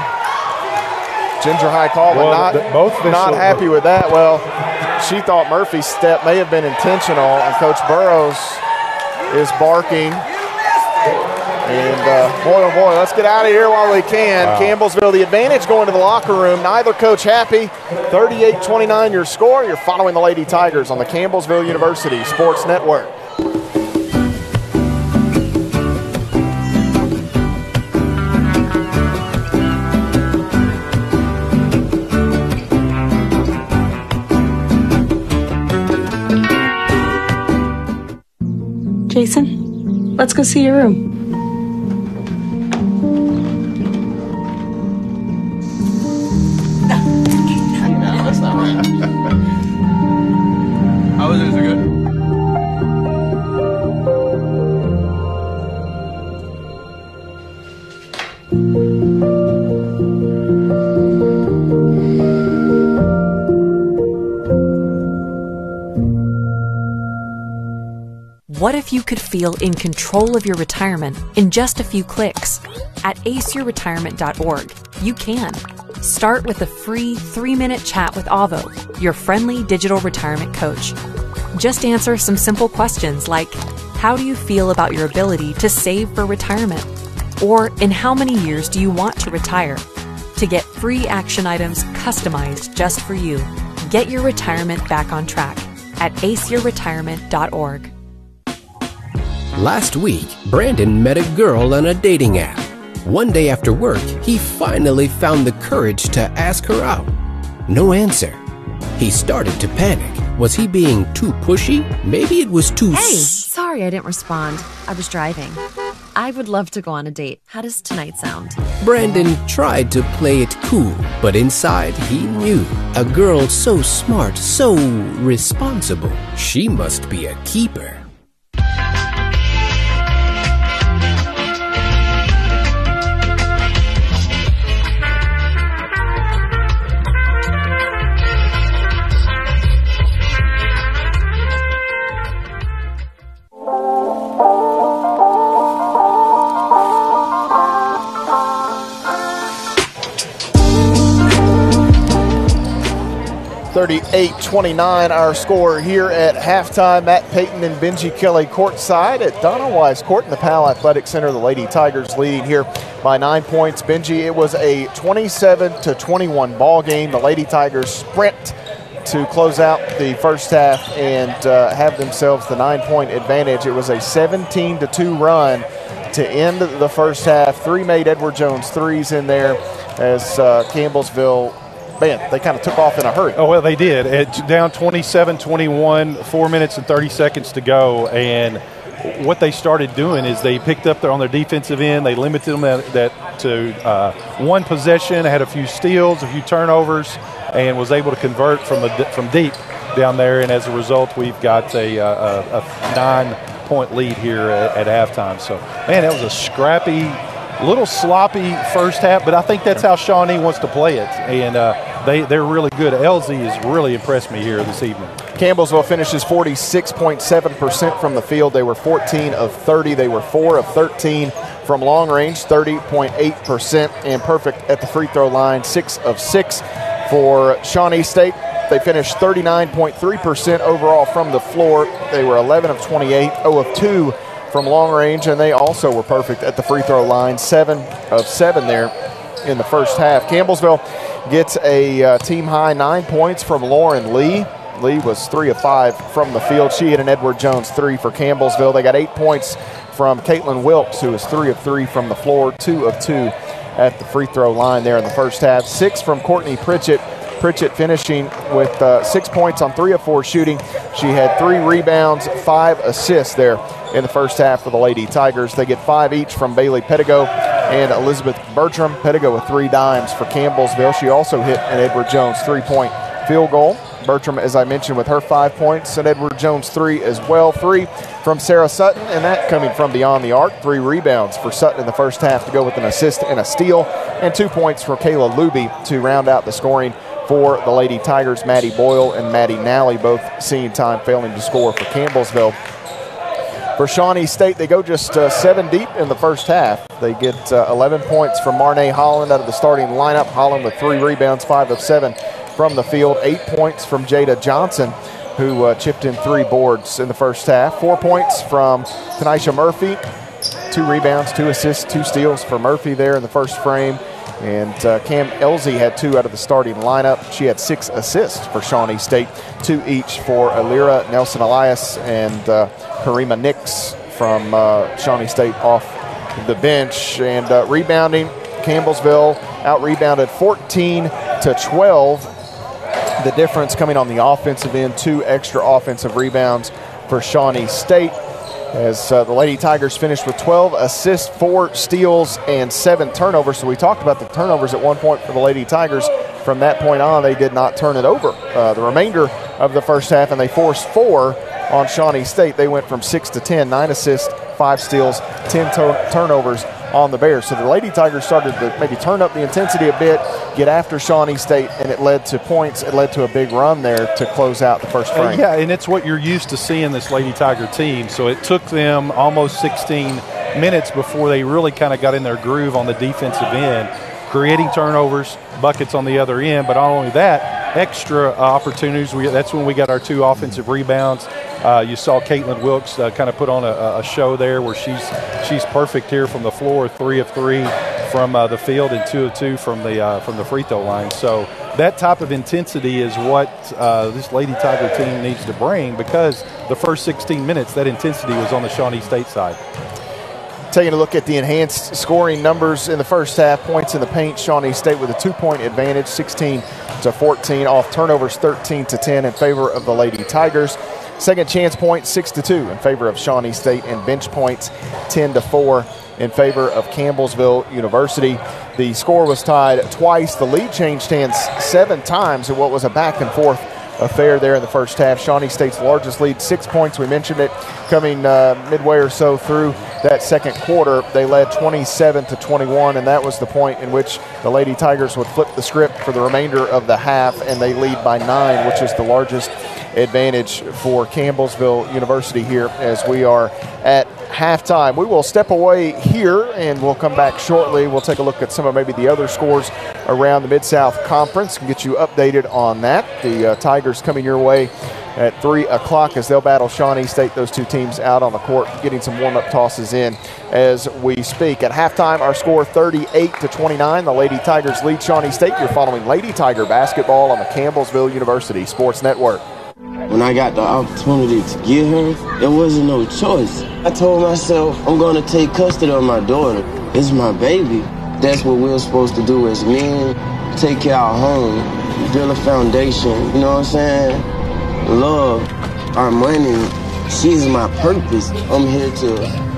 A: Ginger High call, but not happy with that. Well, she thought Murphy's step may have been intentional, and Coach Burrows is barking. And boy, oh boy, let's get out of here while we can. Wow. Campbellsville, the advantage going to the locker room. Neither coach happy. 38-29 your score. You're following the Lady Tigers on the Campbellsville University Sports Network.
G: Jason, let's go see your room.
H: How is it? Is it good?
I: What if you could feel in control of your retirement in just a few clicks? At aceyourretirement.org, you can. Start with a free 3-minute chat with Avo, your friendly digital retirement coach. Just answer some simple questions like, how do you feel about your ability to save for retirement? Or in how many years do you want to retire? To get free action items customized just for you, get your retirement back on track at aceyourretirement.org.
J: Last week, Brandon met a girl on a dating app. One day after work, he finally found the courage to ask her out. No answer. He started to panic. Was he being too pushy? Maybe it was too...
K: Hey, sorry I didn't respond. I was driving. I would love to go on a date. How does tonight sound?
J: Brandon tried to play it cool, but inside he knew. A girl so smart, so responsible. She must be a keeper.
A: .29 our score here at halftime. Matt Payton and Benji Kelly courtside at Donald Wise Court in the Powell Athletic Center. The Lady Tigers leading here by 9 points. Benji, it was a 27-21 ball game. The Lady Tigers sprint to close out the first half and have themselves the 9-point advantage. It was a 17-2 run to end the first half. 3 made Edward Jones threes in there as Campbellsville, man, they kind of took off in a hurry.
B: Oh, well, they did. It's down 27-21, 4 minutes and 30 seconds to go. And what they started doing is they picked up there on their defensive end. They limited them to one possession, had a few steals, a few turnovers, and was able to convert from deep down there. And as a result, we've got a 9-point lead here at halftime. So, man, that was a scrappy, little sloppy first half, but I think that's how Shawnee wants to play it. And they're really good. Elsie has really impressed me here this evening.
A: Campbellsville finishes 46.7% from the field. They were 14 of 30. They were 4 of 13 from long range, 30.8%, and perfect at the free throw line, 6 of 6 for Shawnee State. They finished 39.3% overall from the floor. They were 11 of 28, 0 of 2 from long range, and they also were perfect at the free throw line, 7 of 7 there in the first half. Campbellsville gets a team-high 9 points from Lauren Lee. Lee was 3 of 5 from the field. She hit an Edward Jones 3 for Campbellsville. They got 8 points from Caitlin Wilkes, who was 3 of 3 from the floor, 2 of 2 at the free throw line there in the first half. 6 from Courtney Pritchett. Pritchett finishing with 6 points on 3 of 4 shooting. She had 3 rebounds, 5 assists there in the first half for the Lady Tigers. They get 5 each from Bailey Pettigo and Elizabeth Bertram. Pettigo with 3 dimes for Campbellsville. She also hit an Edward Jones 3-point field goal. Bertram, as I mentioned, with her 5 points, and Edward Jones 3 as well. 3 from Sarah Sutton, and that coming from beyond the arc. 3 rebounds for Sutton in the first half to go with an assist and a steal, and 2 points for Kayla Luby to round out the scoring for the Lady Tigers. Maddie Boyle and Maddie Nally both seeing time, failing to score for Campbellsville. For Shawnee State, they go just 7 deep in the first half. They get 11 points from Marnay Holland out of the starting lineup. Holland with 3 rebounds, 5 of 7 from the field. 8 points from Jada Johnson, who chipped in 3 boards in the first half. 4 points from Tanisha Murphy. 2 rebounds, 2 assists, 2 steals for Murphy there in the first frame. And Cam Elsie had 2 out of the starting lineup. She had 6 assists for Shawnee State, 2 each for Alira Nelson Elias and Karima Nix from Shawnee State off the bench. And rebounding, Campbellsville out-rebounded 14-12. The difference coming on the offensive end, 2 extra offensive rebounds for Shawnee State, as the Lady Tigers finished with 12 assists, 4 steals, and 7 turnovers. So we talked about the turnovers at one point for the Lady Tigers. From that point on, they did not turn it over the remainder of the first half, and they forced 4 on Shawnee State. They went from 6 to 10, 9 assists, 5 steals, 10 turnovers on the Bears. So the Lady Tigers started to maybe turn up the intensity a bit, get after Shawnee State, and it led to points. It led to a big run there to close out the first frame.
B: Yeah, and it's what you're used to seeing this Lady Tiger team. So it took them almost 16 minutes before they really kind of got in their groove on the defensive end, creating turnovers, buckets on the other end. But not only that, extra opportunities. That's when we got our 2 offensive rebounds. You saw Caitlin Wilkes kind of put on a show there where she's perfect here from the floor, 3 of 3 from the field and 2 of 2 from the free throw line. So that type of intensity is what this Lady Tiger team needs to bring, because the first 16 minutes, that intensity was on the Shawnee State side.
A: Taking a look at the enhanced scoring numbers in the first half, points in the paint, Shawnee State with a 2-point advantage, 16-14, off turnovers 13-10 in favor of the Lady Tigers. Second chance points 6-2 in favor of Shawnee State, and bench points 10-4 in favor of Campbellsville University. The score was tied twice. The lead changed hands 7 times in what was a back and forth affair there in the first half. Shawnee State's largest lead, 6 points. We mentioned it coming midway or so through that second quarter. They led 27-21, and that was the point in which the Lady Tigers would flip the script for the remainder of the half, and they lead by 9, which is the largest advantage for Campbellsville University here as we are at halftime. We will step away here and we'll come back shortly. We'll take a look at some of maybe the other scores around the Mid-South Conference and get you updated on that. The Tigers coming your way at 3 o'clock as they'll battle Shawnee State. Those two teams out on the court getting some warm-up tosses in as we speak. At halftime, our score 38-29. The Lady Tigers lead Shawnee State. You're following Lady Tiger basketball on the Campbellsville University Sports Network.
C: When I got the opportunity to get her, there wasn't no choice. I told myself, I'm going to take custody of my daughter. It's my baby. That's what we're supposed to do as men. Take care of our home, build a foundation, you know what I'm saying? Love, our money, she's my purpose. I'm here to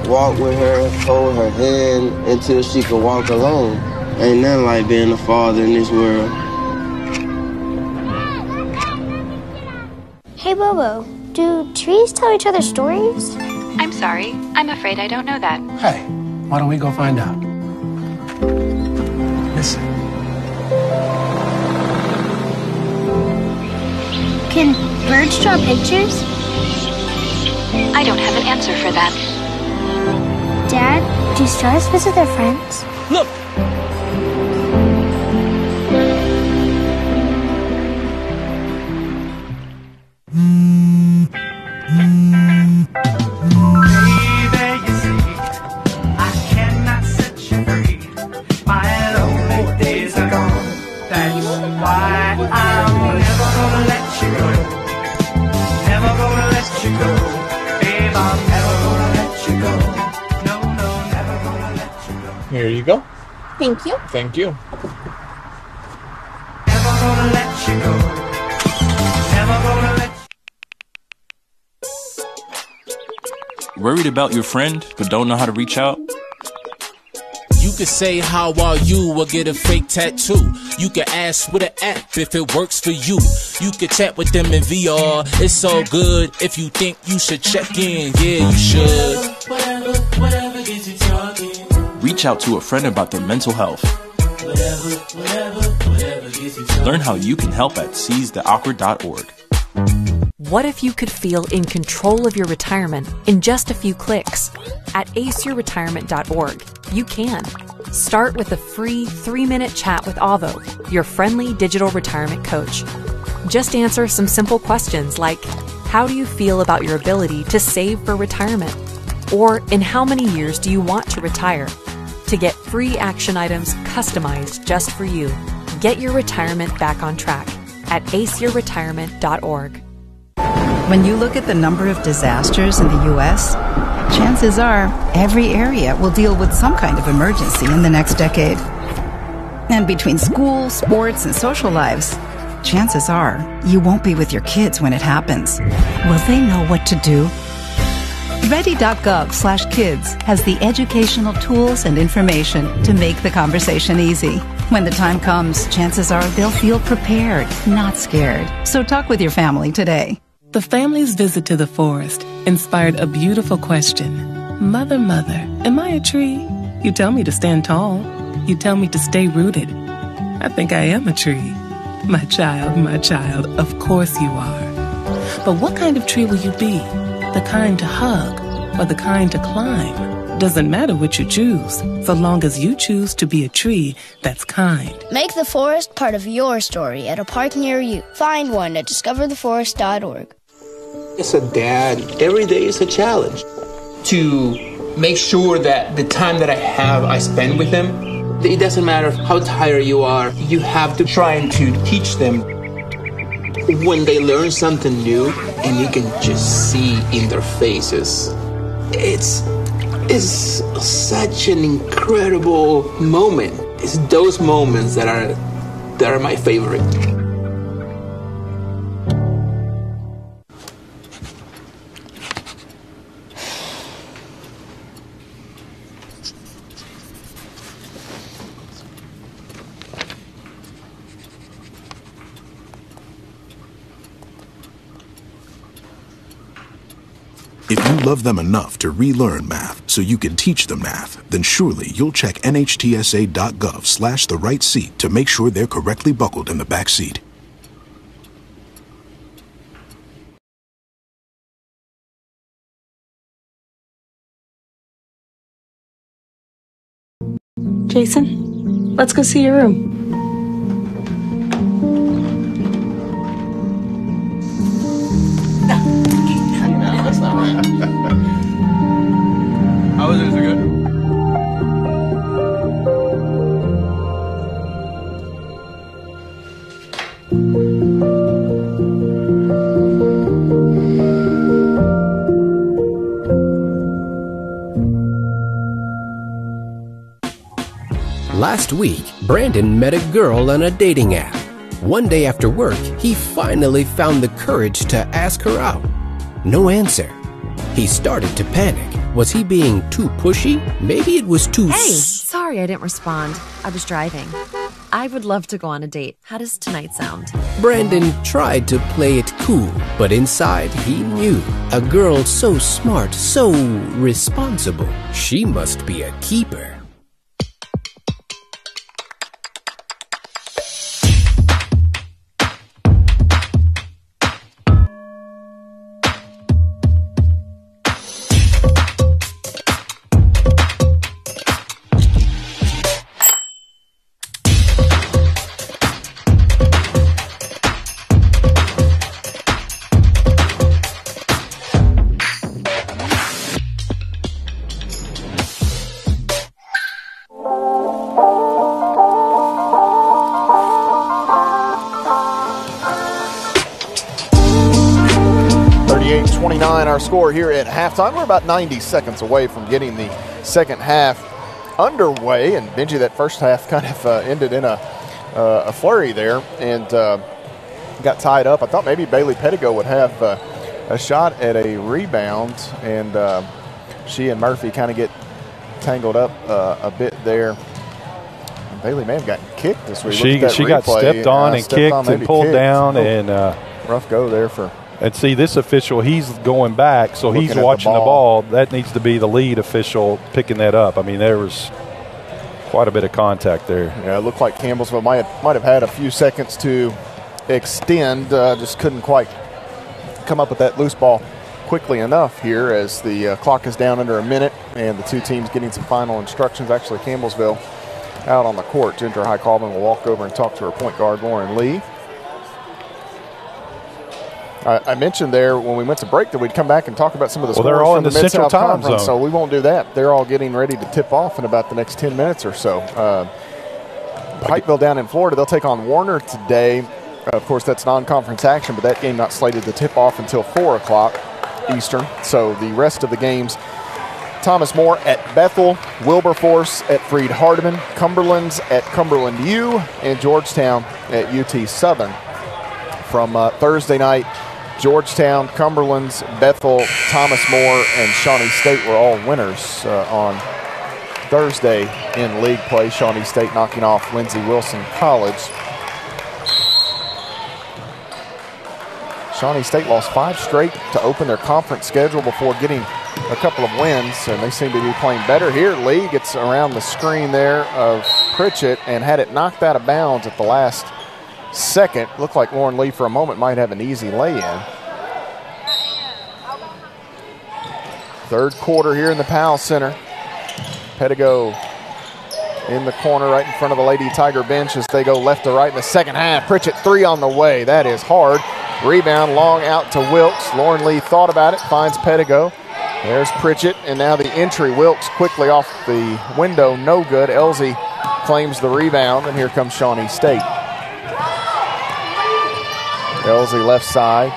C: walk with her, hold her hand until she can walk alone. Ain't nothing like being a father in this world.
E: Hey, Bobo, do trees tell each other stories?
H: I'm sorry. I'm afraid I don't know that.
L: Hey, why don't we go find out? Listen.
E: Can birds draw pictures?
H: I don't have an answer for that.
E: Dad, do stars visit their friends?
L: Look!
M: Here you go.
N: Thank you.
M: Thank you.
O: Never gonna let you go. Never gonna let you.
P: Worried about your friend but don't know how to reach out?
Q: You could say how are you or get a fake tattoo. You could ask with an app if it works for you. You could chat with them in VR. It's so good. If you think you should check in, yeah, you should.
O: Whatever gets you talking.
P: Reach out to a friend about their mental health.
O: Whatever gets you talking.
P: Learn how you can help at seizetheawkward.org.
I: What if you could feel in control of your retirement in just a few clicks? At aceyourretirement.org, you can. Start with a free 3-minute chat with Avo, your friendly digital retirement coach. Just answer some simple questions like, how do you feel about your ability to save for retirement? Or in how many years do you want to retire? To get free action items customized just for you, get your retirement back on track at aceyourretirement.org.
R: When you look at the number of disasters in the U.S., chances are every area will deal with some kind of emergency in the next decade. And between school, sports, and social lives, chances are you won't be with your kids when it happens. Will they know what to do? Ready.gov/kids has the educational tools and information to make the conversation easy. When the time comes, chances are they'll feel prepared, not scared. So talk with your family today.
D: The family's visit to the forest inspired a beautiful question. Mother, mother, am I a tree? You tell me to stand tall. You tell me to stay rooted. I think I am a tree. My child, of course you are. But what kind of tree will you be? The kind to hug or the kind to climb? Doesn't matter what you choose, so long as you choose to be a tree that's kind.
E: Make the forest part of your story at a park near you. Find one at discovertheforest.org.
S: As a dad, every day is a challenge. To make sure that the time that I have, I spend with them. It doesn't matter how tired you are, you have to try and to teach them. When they learn something new, and you can just see in their faces, it's such an incredible moment. It's those moments that are my favorite.
F: If you love them enough to relearn math so you can teach them math, then surely you'll check nhtsa.gov/the-right-seat to make sure they're correctly buckled in the back seat.
G: Jason, let's go see your room.
J: Last week, Brandon met a girl on a dating app. One day after work, he finally found the courage to ask her out. No answer. He started to panic. Was he being too pushy? Maybe it was too...
K: Hey, sorry I didn't respond. I was driving. I would love to go on a date. How does tonight sound?
J: Brandon tried to play it cool, but inside he knew. A girl so smart, so responsible. She must be a keeper.
A: Our score here at halftime. We're about 90 seconds away from getting the second half underway, and Benji, that first half kind of ended in a flurry there and got tied up. I thought maybe Bailey Pettigo would have a shot at a rebound, and she and Murphy kind of get tangled up a bit there. And Bailey may have gotten kicked this week.
B: She got stepped on and kicked and pulled down, and
A: rough go there for.
B: And see, this official, he's going back, so he's watching the ball. That needs to be the lead official picking that up. I mean, there was quite a bit of contact there.
A: Yeah, it looked like Campbellsville might have had a few seconds to extend, just couldn't quite come up with that loose ball quickly enough here as the clock is down under a minute and the two teams getting some final instructions. Actually, Campbellsville out on the court. Ginger High-Colvin will walk over and talk to her point guard, Lauren Lee. I mentioned there when we went to break that we'd come back and talk about some of the scores
B: they're all
A: from
B: in the
A: Mid-South
B: Central Time
A: Conference,
B: Zone.
A: so we won't do that. They're all getting ready to tip off in about the next 10 minutes or so. Pikeville down in Florida, they'll take on Warner today. Of course, that's non-conference action, but that game not slated to tip off until 4 o'clock Eastern. So the rest of the games, Thomas More at Bethel, Wilberforce at Freed Hardeman, Cumberland's at Cumberland U, and Georgetown at UT Southern. From Thursday night, Georgetown, Cumberland's, Bethel, Thomas More, and Shawnee State were all winners on Thursday in league play. Shawnee State knocking off Lindsey Wilson College. Shawnee State lost 5 straight to open their conference schedule before getting a couple of wins, and they seem to be playing better here. Lee gets around the screen there of Pritchett and had it knocked out of bounds at the last second. Looked like Lauren Lee for a moment might have an easy lay-in. Third quarter here in the Powell Center. Pettigo in the corner right in front of the Lady Tiger bench as they go left to right in the second half. Pritchett 3 on the way. That is hard. Rebound long out to Wilkes. Lauren Lee thought about it, finds Pettigo. There's Pritchett, and now the entry. Wilkes quickly off the window, no good. Elsie claims the rebound, and here comes Shawnee State. Elsie left side,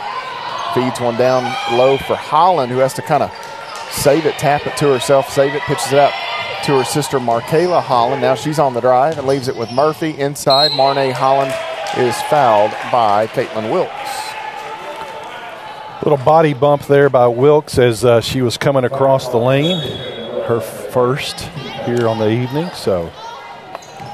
A: feeds one down low for Holland, who has to kind of save it, tap it to herself, save it, pitches it out to her sister Markayla Holland. Now she's on the drive and leaves it with Murphy inside. Marnay Holland is fouled by Caitlin Wilkes.
B: Little body bump there by Wilkes as she was coming across the lane. Her first here on the evening,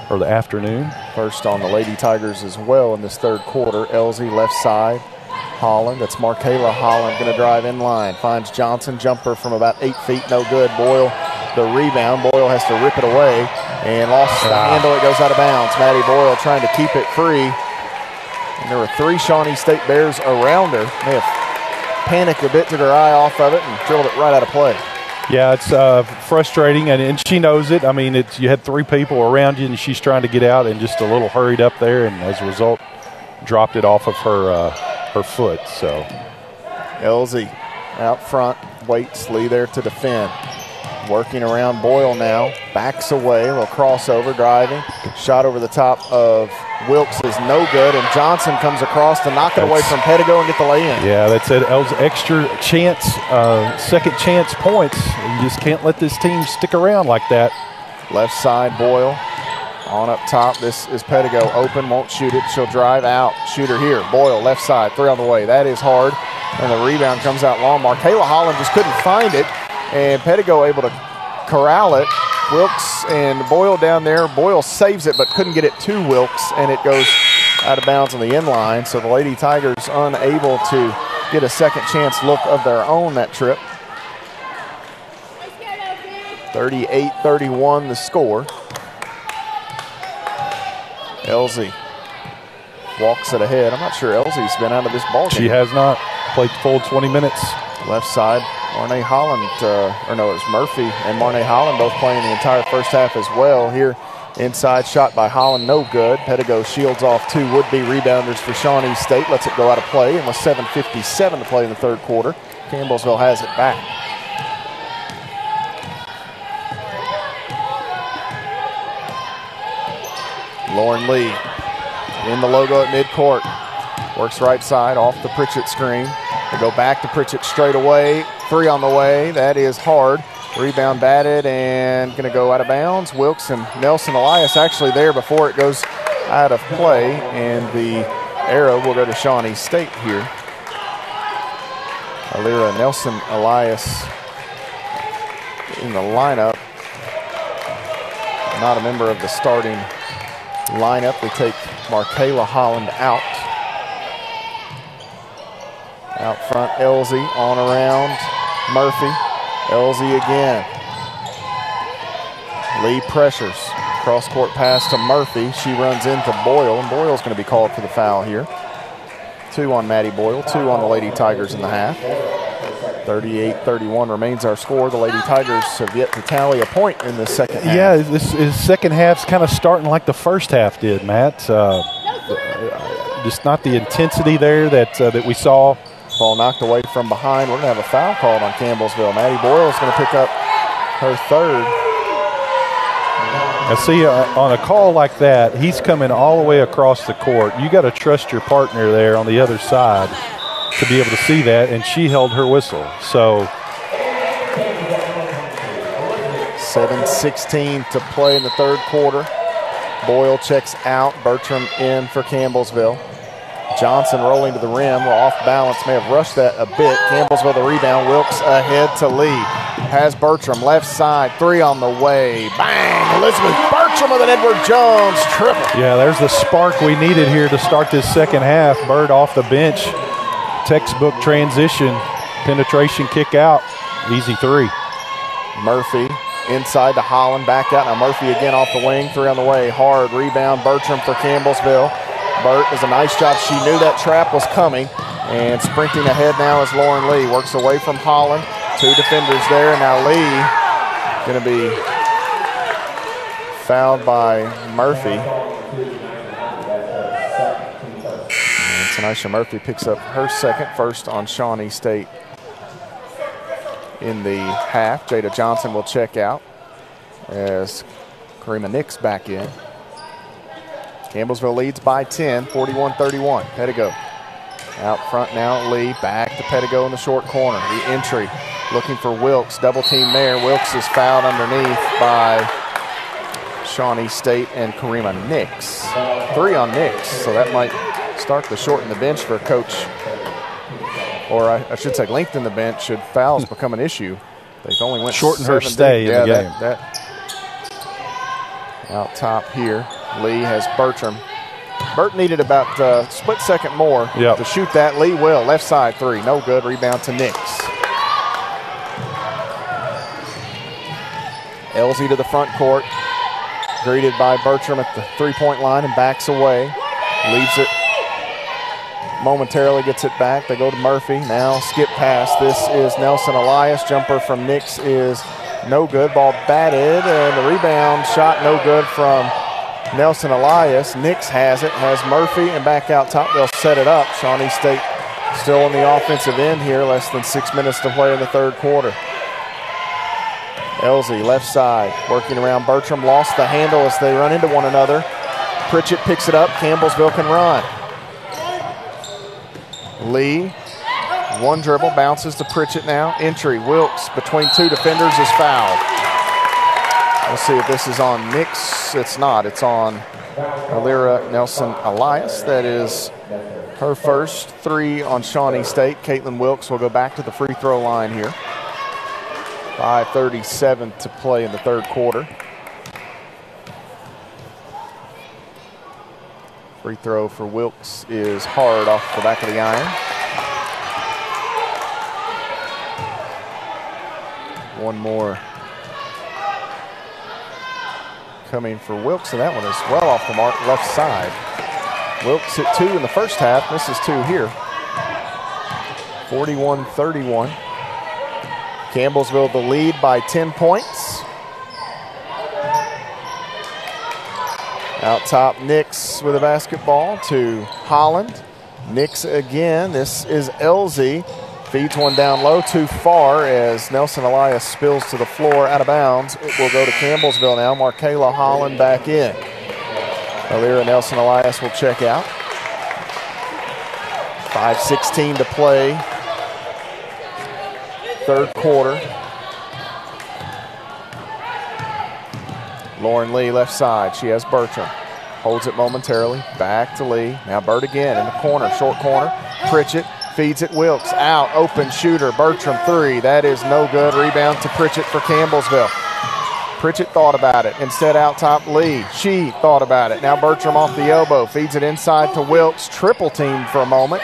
B: or the afternoon.
A: First on the Lady Tigers as well in this third quarter. Elsie left side. Holland, that's Markayla Holland, going to drive in line. Finds Johnson, jumper from about 8 feet, no good. Boyle, the rebound. Boyle has to rip it away and lost the handle. It goes out of bounds. Maddie Boyle trying to keep it free. And there were 3 Shawnee State Bears around her. May have panicked a bit, took her eye off of it, and drilled it right out of play.
B: Yeah, it's frustrating, and she knows it. I mean, you had 3 people around you, and she's trying to get out and just a little hurried up there, and as a result, dropped it off of her foot. So
A: Elsie out front, waits, Lee there to defend. Working around Boyle now, backs away, a little crossover, driving. Shot over the top of Wilkes is no good, and Johnson comes across to knock it away from Pettigo and get the lay-in.
B: Yeah, that's it. El's extra chance, second chance points. You just can't let this team stick around like that.
A: Left side, Boyle On up top, this is Pedigo. Open, won't shoot it. She'll drive out. Shooter here. Boyle, left side, 3 on the way. That is hard. And the rebound comes out long. Markayla Holland just couldn't find it. And Pedigo able to corral it. Wilkes and Boyle down there. Boyle saves it, but couldn't get it to Wilkes, and it goes out of bounds on the end line. So the Lady Tigers unable to get a second chance look of their own that trip. 38-31 the score. Elsie walks it ahead. I'm not sure Elsie's been out of this ball game.
B: She has not played full 20 minutes.
A: Left side, Marnay Holland, it's Murphy and Marnay Holland both playing the entire first half as well. Here inside, shot by Holland, no good. Pedigo shields off 2 would-be rebounders for Shawnee State. Lets it go out of play, and with 7:57 to play in the third quarter, Campbellsville has it back. Lauren Lee in the logo at midcourt. Works right side off the Pritchett screen. They go back to Pritchett straight away. 3 on the way. That is hard. Rebound batted and going to go out of bounds. Wilkes and Nelson Elias actually there before it goes out of play. And the arrow will go to Shawnee State here. Alira Nelson Elias in the lineup. Not a member of the starting lineup. They take Markayla Holland out. Out front, Elsie on around Murphy. Elsie again. Lee pressures. Cross-court pass to Murphy. She runs into Boyle, and Boyle's going to be called for the foul here. 2 on Maddie Boyle, 2 on the Lady Tigers in the half. 38-31 remains our score. The Lady Tigers have yet to tally a point in the second half.
B: Yeah, this second half's kind of starting like the first half did, Matt. Just not the intensity there that we saw.
A: Ball knocked away from behind. We're going to have a foul called on Campbellsville. Maddie Boyle is going to pick up her 3rd.
B: I see on a call like that, he's coming all the way across the court. You got to trust your partner there on the other side to be able to see that, and she held her whistle. So
A: 7:16 to play in the third quarter. Boyle checks out. Bertram in for Campbellsville. Johnson rolling to the rim. Well, off balance, may have rushed that a bit. Campbellsville the rebound. Wilkes ahead to Lee. Has Bertram left side. 3 on the way. Bang! Elizabeth Bertram with an Edward Jones triple.
B: Yeah, there's the spark we needed here to start this second half. Bird off the bench. Textbook transition. Penetration kick out. Easy 3.
A: Murphy inside to Holland. Back out. Now Murphy again off the wing. 3 on the way. Hard rebound. Bertram for Campbellsville. Burt does a nice job. She knew that trap was coming. And sprinting ahead now is Lauren Lee. Works away from Holland. 2 defenders there. And now Lee going to be fouled by Murphy. And Tanisha Murphy picks up her 2nd, first on Shawnee State in the half. Jada Johnson will check out as Karima Nix back in. Campbellsville leads by 10, 41-31. Pedigo out front now. Lee back to Pedigo in the short corner. The entry looking for Wilkes. Double team there. Wilkes is fouled underneath by Shawnee State and Karima Nix. 3 on Nix, so that might start to shorten the bench for Coach, or I should say lengthen the bench should fouls become an issue. They've only went
B: shorten her stay in the game.
A: Out top here. Lee has Bertram. Burt needed about a split second more to shoot that. Lee will. Left side 3. No good. Rebound to Nix. Elsie to the front court. Greeted by Bertram at the 3-point line and backs away. Leaves it momentarily, gets it back. They go to Murphy. Now skip pass. This is Nelson Elias. Jumper from Nix is no good. Ball batted, and the rebound shot no good from Nelson Elias. Nix has it, has Murphy, and back out top. They'll set it up. Shawnee State still on the offensive end here. Less than 6 minutes to play in the third quarter. Elsie, left side, working around Bertram. Lost the handle as they run into one another. Pritchett picks it up. Campbellsville can run. Lee, one dribble, bounces to Pritchett now. Entry, Wilkes between 2 defenders is fouled. We'll see if this is on Nix. It's not. It's on Alira Nelson Elias. That is her first 3 on Shawnee State. Caitlin Wilkes will go back to the free throw line here. 5:37 to play in the third quarter. Free throw for Wilkes is hard off the back of the iron. One more coming for Wilkes, and that one is well off the mark, left side. Wilkes hit 2 in the first half, misses 2 here. 41-31. Campbellsville the lead by 10 points. Out top, Nix with a basketball to Holland. Nix again. This is Elsie. Feeds one down low, too far as Nelson Elias spills to the floor, out of bounds. It will go to Campbellsville now. Markayla Holland back in. Alira Nelson Elias will check out. 5:16 to play. Third quarter. Lauren Lee left side. She has Bertram. Holds it momentarily. Back to Lee. Now Burt again in the corner. Short corner. Pritchett feeds it. Wilkes out. Open shooter. Bertram 3. That is no good. Rebound to Pritchett for Campbellsville. Pritchett thought about it. Instead out top Lee. She thought about it. Now Bertram off the elbow. Feeds it inside to Wilkes. Triple team for a moment.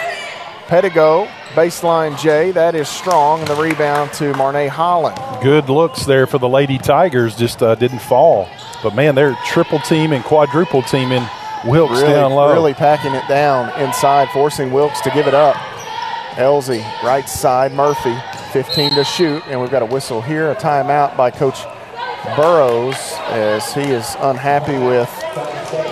A: Pedigo. Baseline J. That is strong. And the rebound to Marnay Holland.
B: Good looks there for the Lady Tigers. Just didn't fall. But, man, they're triple team and quadruple teaming Wilkes down low.
A: Really packing it down inside, forcing Wilkes to give it up. Elsie, right side, Murphy, 15 to shoot. And we've got a whistle here, a timeout by Coach Burrows as he is unhappy with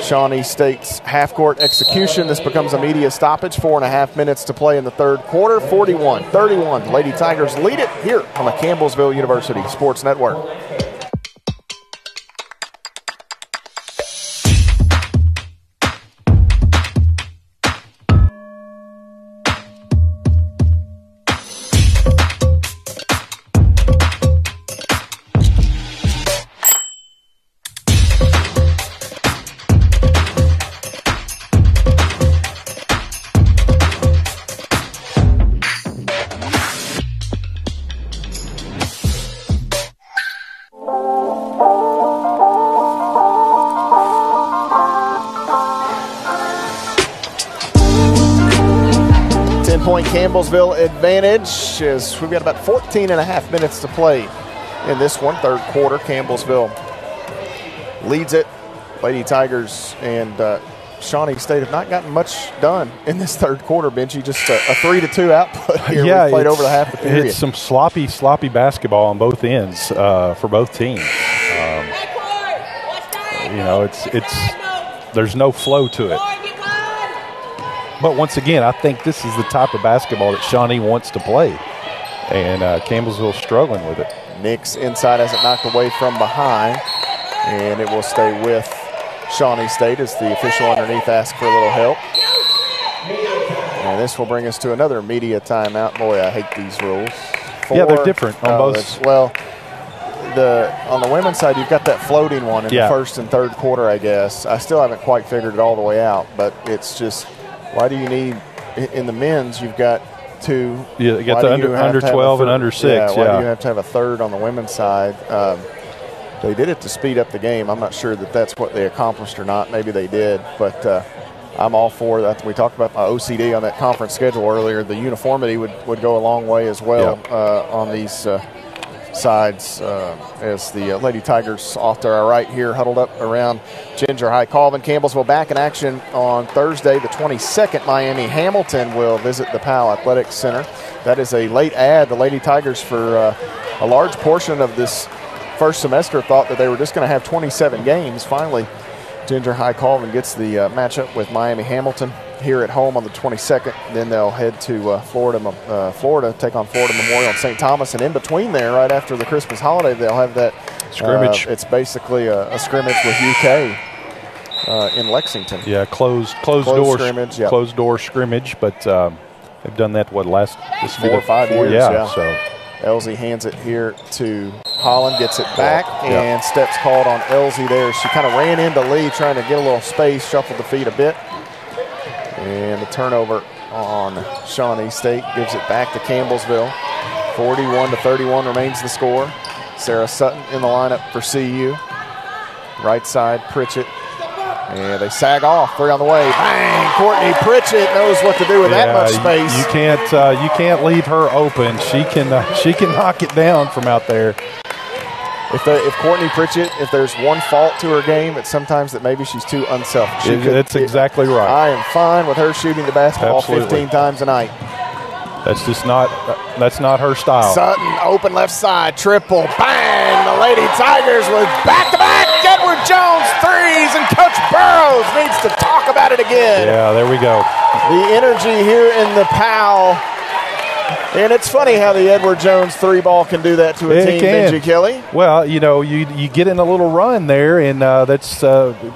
A: Shawnee State's half-court execution. This becomes a media stoppage, 4.5 minutes to play in the third quarter. 41-31, Lady Tigers lead it here on the Campbellsville University Sports Network. Campbellsville advantage as we've got about 14.5 minutes to play in this one. Third quarter, Campbellsville leads it. Lady Tigers and Shawnee State have not gotten much done in this third quarter, Benji. Just a 3-2 output here.
B: Yeah,
A: we played over the half the period.
B: It's some sloppy basketball on both ends for both teams. There's no flow to it. But once again, I think this is the type of basketball that Shawnee wants to play. And Campbellsville's struggling with it.
A: Nix inside has it knocked away from behind. And it will stay with Shawnee State as the official underneath asks for a little help. And this will bring us to another media timeout. Boy, I hate these rules.
B: Yeah, they're different on both.
A: Well, on the women's side, you've got that floating one in the first and third quarter, I guess. I still haven't quite figured it all the way out, but it's just – why do you need – in the men's, you've got two.
B: Yeah, you got the under 12 and under 6.
A: Yeah, why do you have to have a third on the women's side? They did it to speed up the game. I'm not sure that that's what they accomplished or not. Maybe they did, but I'm all for that. We talked about my OCD on that conference schedule earlier. The uniformity would go a long way as well on these sides as the Lady Tigers off to our right here, huddled up around Ginger High Colvin. Campbellsville back in action on Thursday the 22nd. Miami Hamilton will visit the Powell Athletics Center. That is a late add. The Lady Tigers for a large portion of this first semester thought that they were just going to have 27 games. Finally, Ginger High Colvin gets the matchup with Miami Hamilton here at home on the 22nd. Then they'll head to Florida, take on Florida Memorial and St. Thomas. And in between there, right after the Christmas holiday, they'll have that
B: scrimmage.
A: It's basically a scrimmage with UK in Lexington.
B: Yeah, closed door scrimmage. Yep. Closed door scrimmage, but they've done that, this
A: 4 or 5 years.
B: Yeah. So
A: Elsie hands it here to Holland gets it back, and steps called on Elsie there. She kind of ran into Lee trying to get a little space, shuffled the feet a bit. And the turnover on Shawnee State gives it back to Campbellsville. 41-31 remains the score. Sarah Sutton in the lineup for CU. Right side, Pritchett. And they sag off. 3 on the way. Bang! Courtney Pritchett knows what to do with that much space.
B: You can't leave her open. She can knock it down from out there.
A: If Courtney Pritchett, if there's one fault to her game, it's sometimes that maybe she's too unselfish.
B: That's exactly right.
A: I am fine with her shooting the basketball
B: Absolutely.
A: 15 times a night.
B: That's not her style.
A: Sutton, open left side, triple, bang! The Lady Tigers with back-to-back Edward Jones threes, and Coach Burrows needs to talk about it again.
B: Yeah, there we go.
A: The energy here in the POW. And it's funny how the Edward Jones 3-ball can do that to a team, Benji Kelly.
B: Well, you get in a little run there, and that's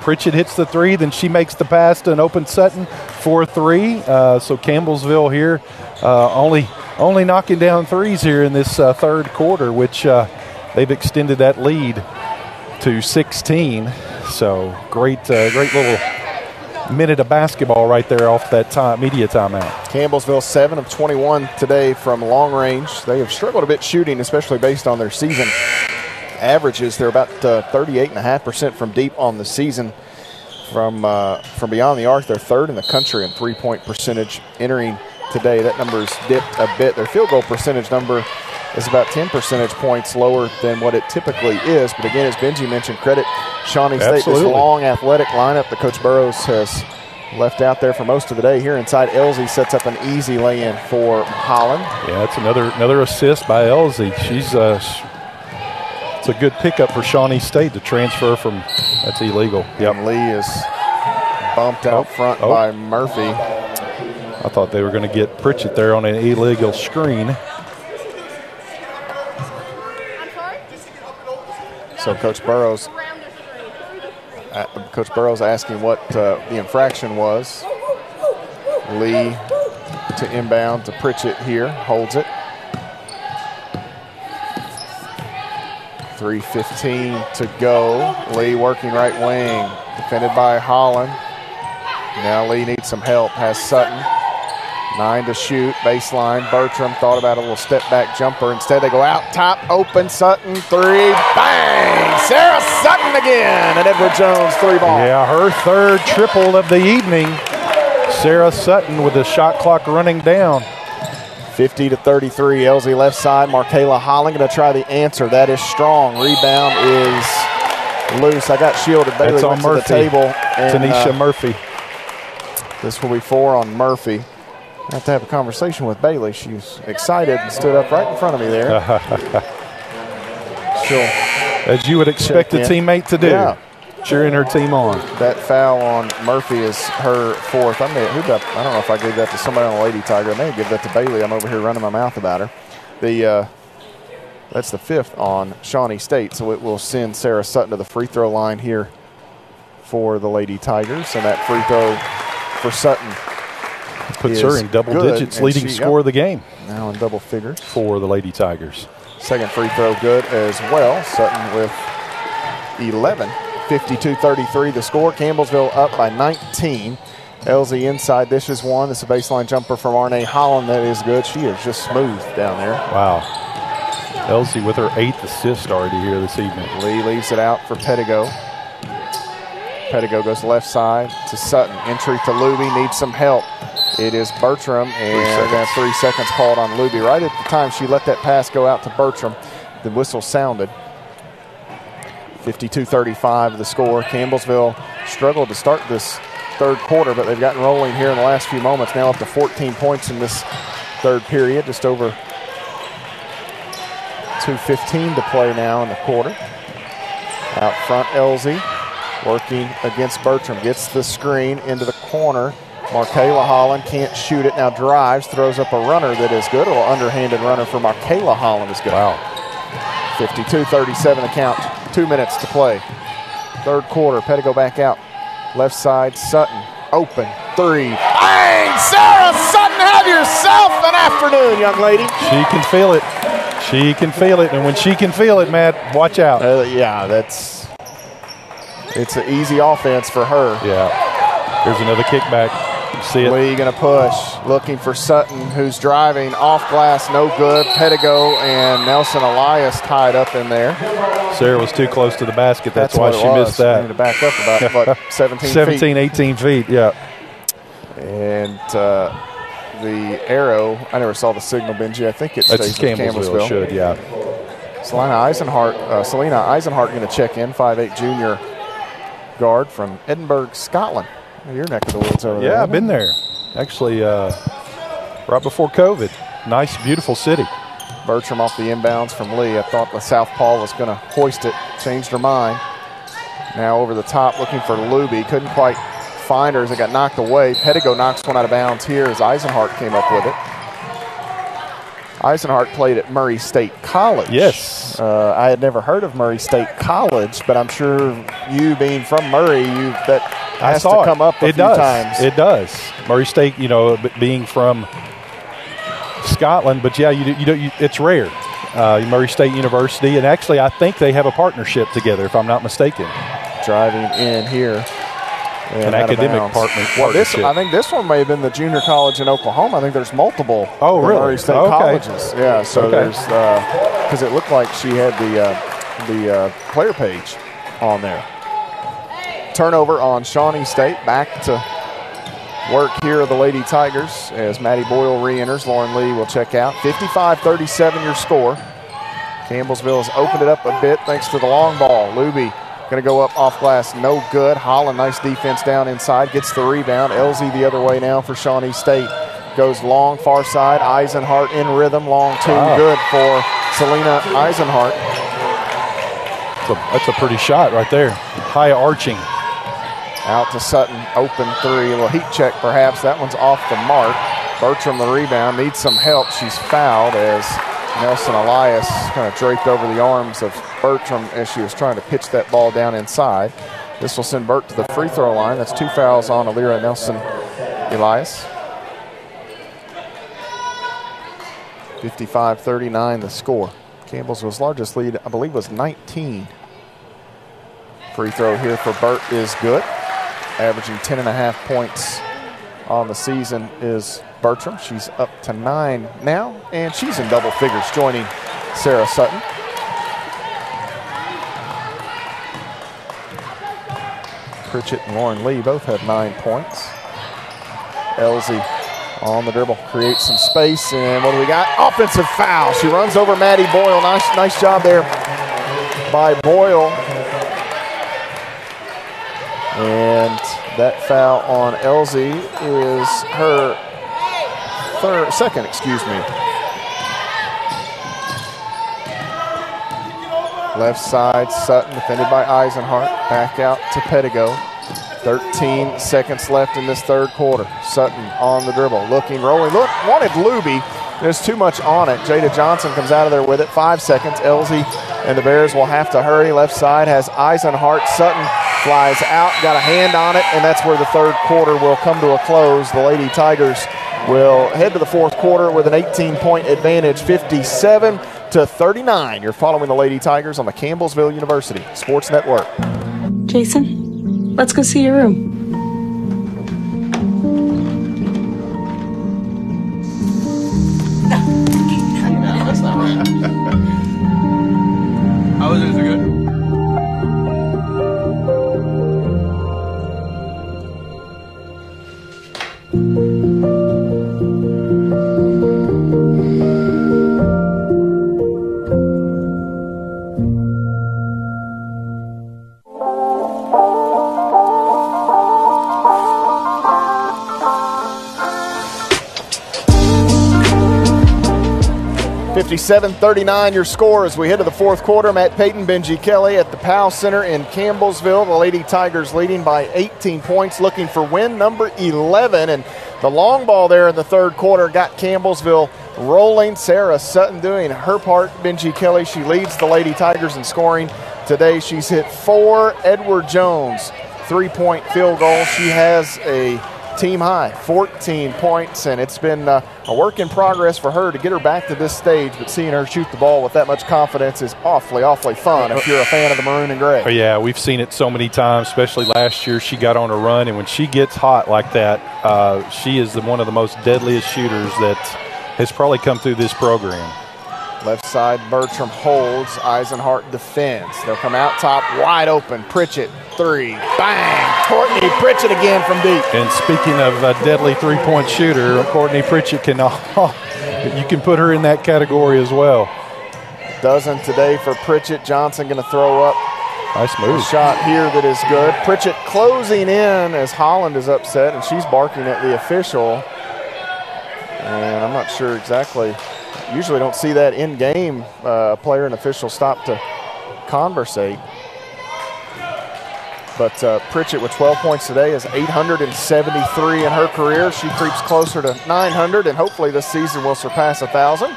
B: Pritchett hits the 3, then she makes the pass to an open Sutton for 3. So Campbellsville here only knocking down 3s here in this third quarter, which they've extended that lead to 16. So great little minute of basketball right there off that media timeout.
A: Campbellsville 7 of 21 today from long range. They have struggled a bit shooting, especially based on their season averages. They're about 38.5% from deep on the season. From beyond the arc, they're third in the country in three-point percentage entering today. That number's dipped a bit. Their field goal percentage number is about 10 percentage points lower than what it typically is. But again, as Benji mentioned, credit Shawnee State, this long athletic lineup that Coach Burrows has left out there for most of the day. Here inside, Elsie sets up an easy lay-in for Holland.
B: Yeah, that's another assist by Elsie. It's a good pickup for Shawnee State to transfer from. That's illegal.
A: Yep. And Lee is bumped out front by Murphy.
B: I thought they were going to get Pritchett there on an illegal screen.
A: So Coach Burrows asking what the infraction was. Lee to inbound to Pritchett here, holds it. 3:15 to go. Lee working right wing, defended by Holland. Now Lee needs some help, has Sutton. 9 to shoot, baseline. Bertram thought about a little step-back jumper. Instead, they go out top, open, Sutton, 3, bang! Sarah Sutton again, and Edward Jones 3-ball.
B: Yeah, her third triple of the evening. Sarah Sutton with the shot clock running down.
A: 50-33, Elsie left side. Markayla Holland going to try the answer. That is strong. Rebound is loose. I got shielded. Bailey
B: That's on
A: went
B: Murphy.
A: to the table. And,
B: Tanisha Murphy.
A: This will be 4 on Murphy. I have to have a conversation with Bailey. She's excited and stood up right in front of me there.
B: As you would expect a teammate to do.
A: Yeah.
B: Cheering her team on.
A: That foul on Murphy is her 4th. I don't know if I gave that to somebody on the Lady Tiger. I may give that to Bailey. I'm over here running my mouth about her. That's the 5th on Shawnee State, so it will send Sarah Sutton to the free throw line here for the Lady Tigers. And that free throw for Sutton
B: puts her in double digits, leading scorer of the game.
A: Now in double figures.
B: For the Lady Tigers.
A: Second free throw good as well. Sutton with 11. 52-33 the score. Campbellsville up by 19. Elsie inside dishes one. This is a baseline jumper from Arne Holland. That is good. She is just smooth down there.
B: Wow. Elsie with her 8th assist already here this evening.
A: Lee leaves it out for Pettigo. Pettigo goes left side to Sutton. Entry to Luby. Needs some help. It is Bertram, and 3 seconds called on Luby. Right at the time she let that pass go out to Bertram, the whistle sounded. 52-35 the score. Campbellsville struggled to start this third quarter, but they've gotten rolling here in the last few moments. Now up to 14 points in this third period. Just over 2:15 to play now in the quarter. Out front, Elsie working against Bertram. Gets the screen into the corner. Markayla Holland can't shoot it. Now drives, throws up a runner that is good. A little underhanded runner for Markayla Holland is good.
B: Wow.
A: 52-37 the count. 2 minutes to play. Third quarter. Pettigo back out. Left side, Sutton. Open. 3. Bang! Sarah Sutton, have yourself an afternoon, young lady.
B: She can feel it. She can feel it, and when she can feel it, Matt, watch out.
A: It's an easy offense for her.
B: Yeah. Here's another kickback. See it.
A: Lee going to push, looking for Sutton, who's driving off glass, no good. Pettigo and Nelson Elias tied up in there.
B: Sarah was too close to the basket. That's why she missed that.
A: We need to back up about, what, 17
B: feet? 18 feet, yeah.
A: And the arrow, I never saw the signal, Benji. I think it stays with Campbellsville.
B: It should, yeah.
A: Selena Eisenhart going to check in, 5'8" junior guard from Edinburgh, Scotland. Your neck of the woods over there.
B: Yeah, I've been there. Actually, right before COVID. Nice, beautiful city.
A: Bertram off the inbounds from Lee. I thought the southpaw was going to hoist it. Changed her mind. Now over the top looking for Luby. Couldn't quite find her as it got knocked away. Pettigo knocks one out of bounds here as Eisenhart came up with it. Eisenhart played at Murray State College.
B: Yes.
A: I had never heard of Murray State College, but I'm sure you being from Murray, that has to come up a few times.
B: It does. Murray State, being from Scotland, but yeah, it's rare. Murray State University, and actually I think they have a partnership together, if I'm not mistaken.
A: Driving in here.
B: An academic partnership.
A: I think this one may have been the junior college in Oklahoma. I think there's multiple Murray State colleges. Yeah, so there's because it looked like she had the player page on there. Turnover on Shawnee State. Back to work here of the Lady Tigers as Maddie Boyle re-enters. Lauren Lee will check out. 55-37 your score. Campbellsville has opened it up a bit thanks to the long ball. Luby going to go up off glass, no good. Holland, nice defense down inside, gets the rebound. Elsie the other way now for Shawnee State. Goes long, far side. Eisenhart in rhythm, long two, good for Selena Eisenhart.
B: That's a pretty shot right there. High arching.
A: Out to Sutton, open three. A little heat check perhaps. That one's off the mark. Bertram the rebound, needs some help. She's fouled as Nelson Elias kind of draped over the arms of Bertram as she was trying to pitch that ball down inside. This will send Bert to the free throw line. That's 2 fouls on Alira Nelson Elias. 55-39 the score. Campbellsville's largest lead, I believe, was 19. Free throw here for Bert is good. Averaging 10.5 points on the season is Bertram. She's up to 9 now, and she's in double figures, joining Sarah Sutton. Pritchett and Lauren Lee both had 9 points. Elsie on the dribble, creates some space, and what do we got? Offensive foul. She runs over Maddie Boyle. Nice job there by Boyle. And that foul on Elsie is her second. Left side, Sutton defended by Eisenhart. Back out to Pettigo. 13 seconds left in this third quarter. Sutton on the dribble, looking, rolling. Look, wanted Luby. There's too much on it. Jada Johnson comes out of there with it. 5 seconds. Elsie and the Bears will have to hurry. Left side has Eisenhart. Sutton flies out, got a hand on it, and that's where the third quarter will come to a close. The Lady Tigers will head to the fourth quarter with an 18-point advantage, 57-39. You're following the Lady Tigers on the Campbellsville University Sports Network.
G: Jason, let's go see your room.
M: No, that's not right. How was it? Is it good?
A: 57-39 your score as we head to the fourth quarter. Matt Payton, Benji Kelly at the Powell Center in Campbellsville. The Lady Tigers leading by 18 points, looking for win number 11. And the long ball there in the third quarter got Campbellsville rolling. Sarah Sutton doing her part. Benji Kelly, she leads the Lady Tigers in scoring. Today she's hit 4. Edward Jones, 3-point field goal. She has a team high, 14 points, and it's been a work in progress for her to get her back to this stage, but seeing her shoot the ball with that much confidence is awfully, awfully fun if you're a fan of the maroon and gray.
B: Yeah, we've seen it so many times, especially last year. She got on a run, and when she gets hot like that, she is one of the most deadliest shooters that has probably come through this program.
A: Left side, Bertram holds. Eisenhart defends. They'll come out top, wide open. Pritchett, three. Bang! Courtney Pritchett again from deep.
B: And speaking of a deadly three-point shooter, Courtney Pritchett you can put her in that category as well.
A: Dozen today for Pritchett. Johnson going to throw up.
B: Nice move.
A: A shot here that is good. Pritchett closing in as Holland is upset, and she's barking at the official. And I'm not sure exactly. Usually don't see that in-game player and official stop to conversate. But Pritchett with 12 points today is 873 in her career. She creeps closer to 900, and hopefully this season will surpass 1,000.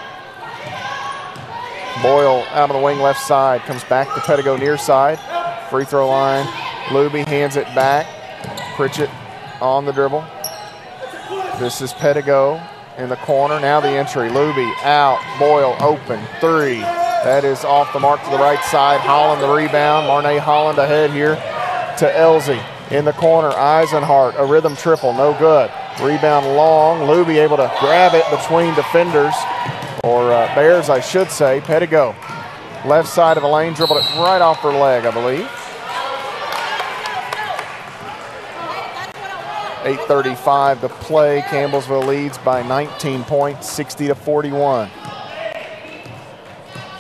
A: Boyle out of the wing left side, comes back to Pettigo near side. Free throw line. Luby hands it back. Pritchett on the dribble. This is Pettigo in the corner. Now the entry. Luby out. Boyle open. Three. That is off the mark to the right side. Holland the rebound. Marnay Holland ahead here to Elsie. In the corner, Eisenhart. A rhythm triple. No good. Rebound long. Luby able to grab it between defenders. Or Bears, I should say. Pettigo. Left side of the lane. Dribbled it right off her leg, I believe. 8:35 to play. Campbellsville leads by 19 points, 60-41.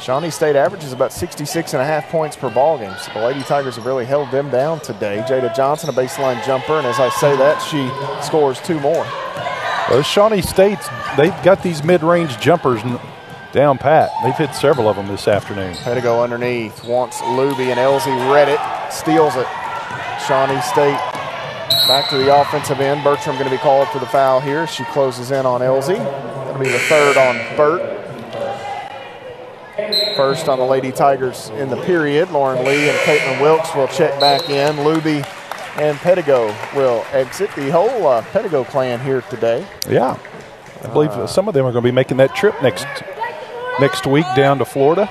A: Shawnee State averages about 66.5 points per ball game. So the Lady Tigers have really held them down today. Jada Johnson, a baseline jumper, and as I say that, she scores two more.
B: Well, Shawnee State's, they've got these mid-range jumpers down pat. They've hit several of them this afternoon.
A: Pettigo underneath, wants Luby, and Elsie read it, steals it. Shawnee State back to the offensive end. Bertram going to be called for the foul here. She closes in on Elsie. That'll be the third on Bert. First on the Lady Tigers in the period. Lauren Lee and Caitlin Wilkes will check back in. Luby and Pettigo will exit. The whole Pettigo clan here today.
B: Yeah. I believe some of them are going to be making that trip next week down to Florida.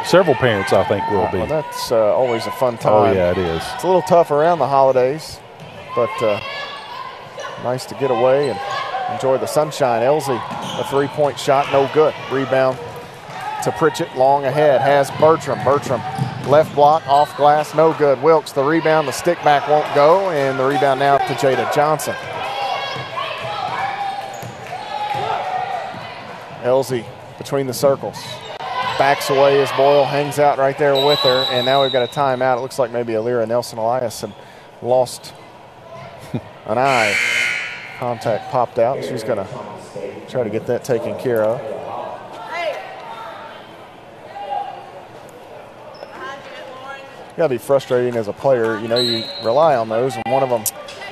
B: Several parents, I think, will be.
A: Well, that's always a fun time.
B: Oh, yeah, it is.
A: It's a little tough around the holidays, but nice to get away and enjoy the sunshine. Elsie, a three-point shot, no good. Rebound to Pritchett, long ahead, has Bertram. Bertram, left block, off glass, no good. Wilkes, the rebound, the stick back won't go, and the rebound now to Jada Johnson. Elsie between the circles. Backs away as Boyle hangs out right there with her, and now we've got a timeout. It looks like maybe Alira Nelson Eliason lost an eye. Contact popped out. She's going to try to get that taken care of. You got to be frustrating as a player. You know, you rely on those, and one of them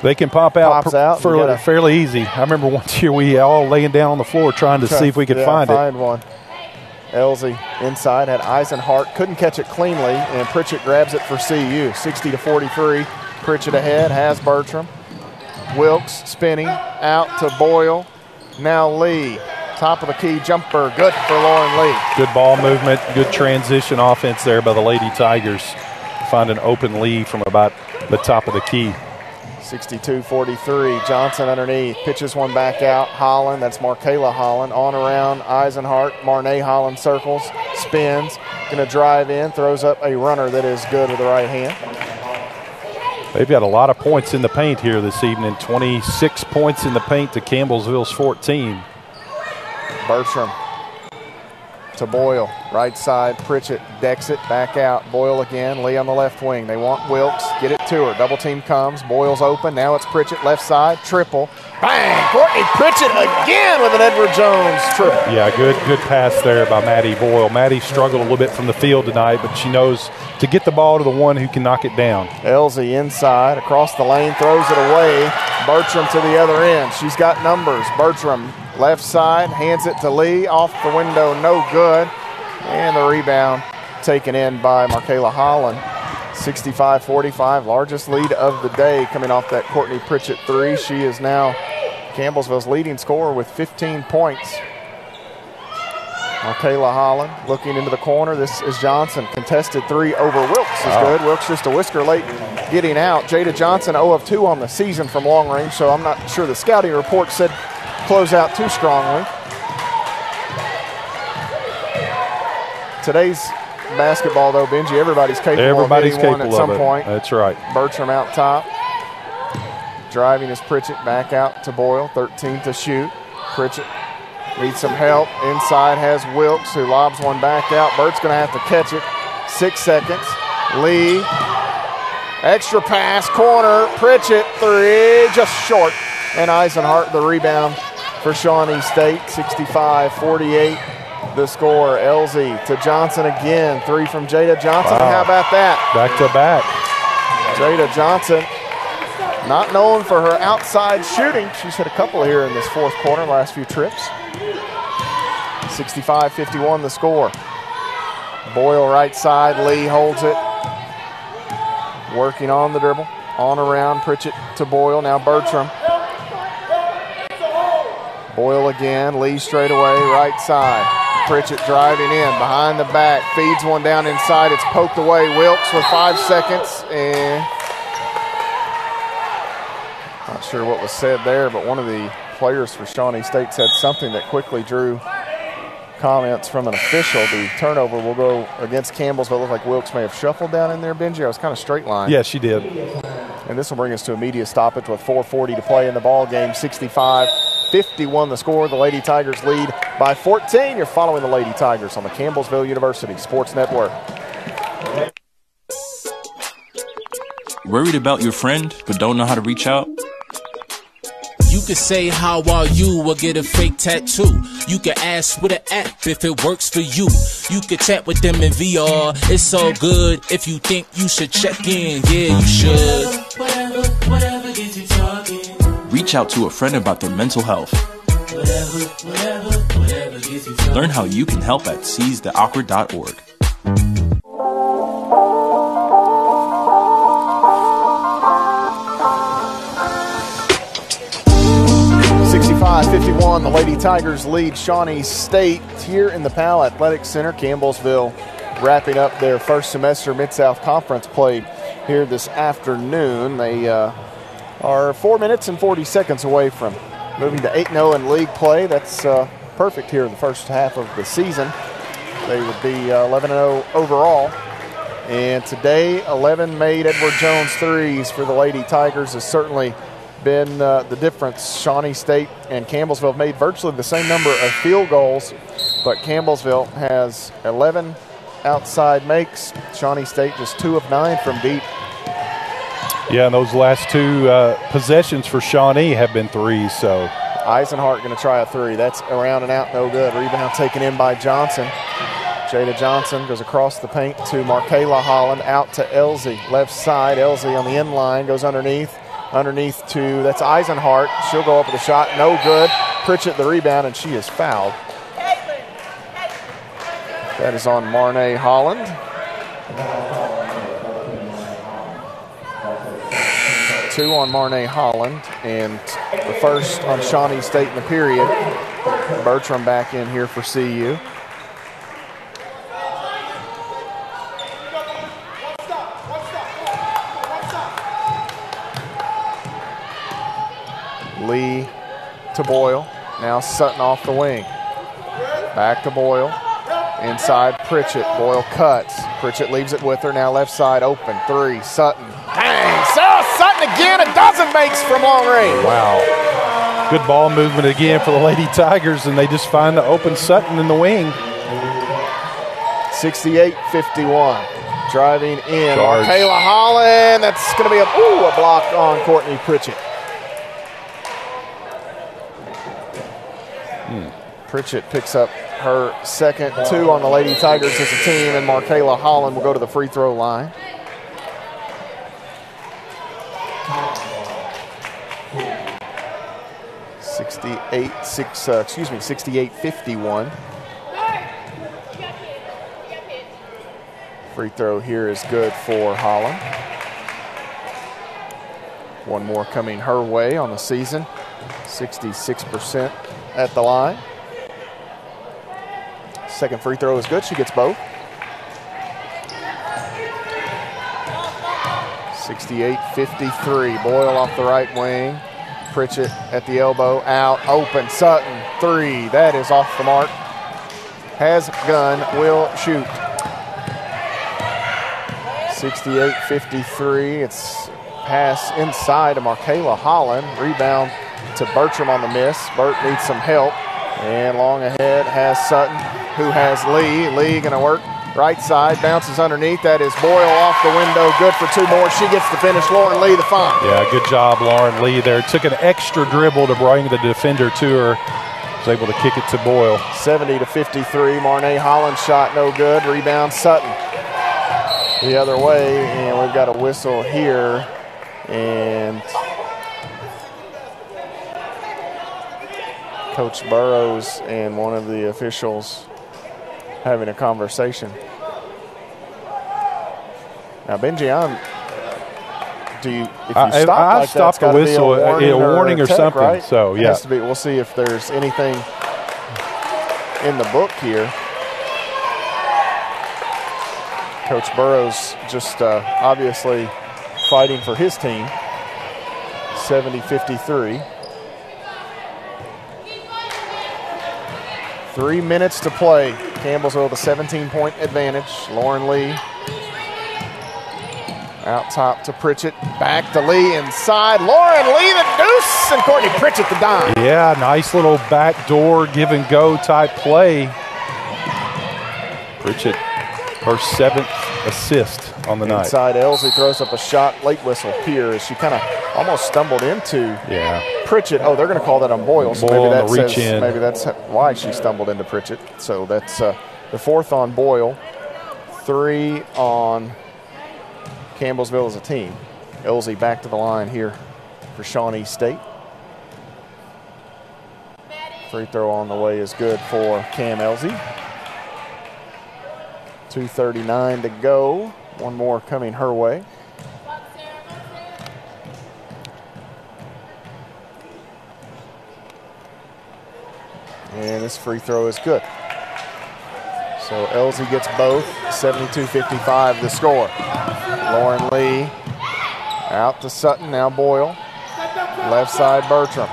B: they can pop out fairly easy. I remember one year we all laying down on the floor trying to see if we could find
A: one. Elsie inside, had Eisenhart, couldn't catch it cleanly, and Pritchett grabs it for CU. 60-43. Pritchett ahead, has Bertram. Wilkes spinning, out to Boyle. Now Lee, top of the key jumper, good for Lauren Lee.
B: Good ball movement, good transition offense there by the Lady Tigers. Find an open Lee from about the top of the key.
A: 62-43, Johnson underneath, pitches one back out. Holland, that's Markayla Holland, on around Eisenhart. Marnay Holland circles, spins, going to drive in, throws up a runner that is good with the right hand.
B: They've got a lot of points in the paint here this evening. 26 points in the paint to Campbellsville's 14.
A: Bertram to Boyle, right side. Pritchett decks it back out. Boyle again. Lee on the left wing. They want Wilkes. Get it to her. Double team comes. Boyle's open. Now it's Pritchett left side. Triple. Bang! Courtney Pritchett again with an Edward Jones triple.
B: Yeah, good pass there by Maddie Boyle. Maddie struggled a little bit from the field tonight, but she knows to get the ball to the one who can knock it down.
A: Elsie inside, across the lane, throws it away. Bertram to the other end. She's got numbers. Bertram left side, hands it to Lee. Off the window, no good. And the rebound taken in by Markayla Holland. 65-45, largest lead of the day coming off that Courtney Pritchett three. She is now Campbellsville's leading scorer with 15 points. Kayla Holland looking into the corner. This is Johnson. Contested three over Wilkes is good. Wilkes just a whisker late getting out. Jada Johnson 0 of 2 on the season from long range, so I'm not sure the scouting report said close out too strongly. Today's basketball, though, Benji, everybody's capable of hitting one at some point.
B: That's right.
A: Bertram out top. Driving is Pritchett back out to Boyle. 13 to shoot. Pritchett needs some help. Inside has Wilkes, who lobs one back out. Bert's going to have to catch it. 6 seconds. Lee. Extra pass. Corner. Pritchett. Three. Just short. And Eisenhart the rebound for Shawnee State. 65-48. The score. LZ to Johnson again. Three from Jada Johnson. Wow. How about that?
B: Back to back.
A: Jada Johnson, not known for her outside shooting. She's hit a couple here in this fourth quarter, last few trips. 65-51 the score. Boyle right side. Lee holds it. Working on the dribble. On around. Pritchett to Boyle. Now Bertram. Boyle again. Lee straight away. Right side. Pritchett driving in, behind the back, feeds one down inside. It's poked away. Wilkes with 5 seconds. And not sure what was said there, but one of the players for Shawnee State said something that quickly drew comments from an official. The turnover will go against Campbellsville. It looked like Wilkes may have shuffled down in there, Benji. I was kind of straight line.
B: Yeah, she did.
A: And this will bring us to a media stoppage with 4:40 to play in the ball game. 65-51 the score. The Lady Tigers lead by 14. You're following the Lady Tigers on the Campbellsville University Sports Network.
P: Worried about your friend but don't know how to reach out?
Q: You could say how are you or get a fake tattoo. You could ask with an app if it works for you. You could chat with them in VR. It's so good. If you think you should check in, yeah, you should.
O: Whatever gets you talking.
P: Reach out to a friend about their mental health.
O: Whatever gets you talking.
P: Learn how you can help at seizetheawkward.org.
A: 65-51, the Lady Tigers lead Shawnee State here in the Powell Athletic Center. Campbellsville wrapping up their first semester Mid-South Conference play here this afternoon. They are 4 minutes and 40 seconds away from moving to 8-0 in league play. That's perfect here in the first half of the season. They would be 11-0 overall. And today, 11 made Edward Jones threes for the Lady Tigers has certainly been the difference. Shawnee State and Campbellsville have made virtually the same number of field goals, but Campbellsville has 11 outside makes. Shawnee State just 2 of 9 from deep.
B: Yeah, and those last two possessions for Shawnee have been threes. So
A: Eisenhart going to try a three. That's around and out, no good. Rebound taken in by Johnson. Jada Johnson goes across the paint to Markayla Holland, out to Elsie. Left side, Elsie on the end line, goes underneath to, that's Eisenhart. She'll go up with a shot, no good. Pritchett the rebound, and she is fouled. That is on Marnay Holland. Two on Marnay Holland, and the first on Shawnee State in the period. Bertram back in here for CU. Lee to Boyle. Now Sutton off the wing. Back to Boyle. Inside Pritchett. Boyle cuts. Pritchett leaves it with her. Now left side open. Three. Sutton. Dang. Sutton again. A dozen makes from long range.
B: Wow. Good ball movement again for the Lady Tigers, and they just find the open Sutton in the wing.
A: 68-51. Driving in. Markayla Holland. That's going to be a block on Courtney Pritchett. Pritchett picks up her second 2 on the Lady Tigers as a team, and Markayla Holland will go to the free throw line. Excuse me, 68-51. Free throw here is good for Holland. One more coming her way on the season. 66% at the line. Second free throw is good. She gets both. 68-53. Boyle off the right wing. Pritchett at the elbow. Out. Open. Sutton. Three. That is off the mark. Has gun. Will shoot. 68-53. It's pass inside to Markayla Holland. Rebound to Bertram on the miss. Bert needs some help. And long ahead has Sutton, who has Lee. Lee going to work right side. Bounces underneath. That is Boyle off the window. Good for two more. She gets the finish. Lauren Lee the find.
B: Yeah, good job, Lauren Lee there. Took an extra dribble to bring the defender to her. Was able to kick it to Boyle.
A: 70-53. Marnay Holland shot no good. Rebound Sutton the other way. And we've got a whistle here. And Coach Burrows and one of the officials having a conversation. Now, Benji, if you stop like
B: stopped the whistle, a warning or something.
A: Right?
B: So, yeah.
A: It has to be. We'll see if there's anything in the book here. Coach Burrows just obviously fighting for his team. 70-53. 3 minutes to play. Campbellsville with a 17-point advantage. Lauren Lee out top to Pritchett. Back to Lee inside. Lauren Lee the deuce, and Courtney Pritchett the dime.
B: Yeah, nice little backdoor give and go type play. Pritchett, her 7th assist on the night.
A: Inside Elsie throws up a shot. Late whistle here as she kind of almost stumbled into Pritchett. Oh, they're going to call that on Boyle. So
B: Boyle
A: maybe that's why she stumbled into Pritchett. So that's the 4th on Boyle. 3 on Campbellsville as a team. Elsie back to the line here for Shawnee State. Free throw on the way is good for Cam Elsie. 2:39 to go. One more coming her way. And this free throw is good. So Elsie gets both. 72-55 the score. Lauren Lee out to Sutton. Now Boyle. Left side Bertram.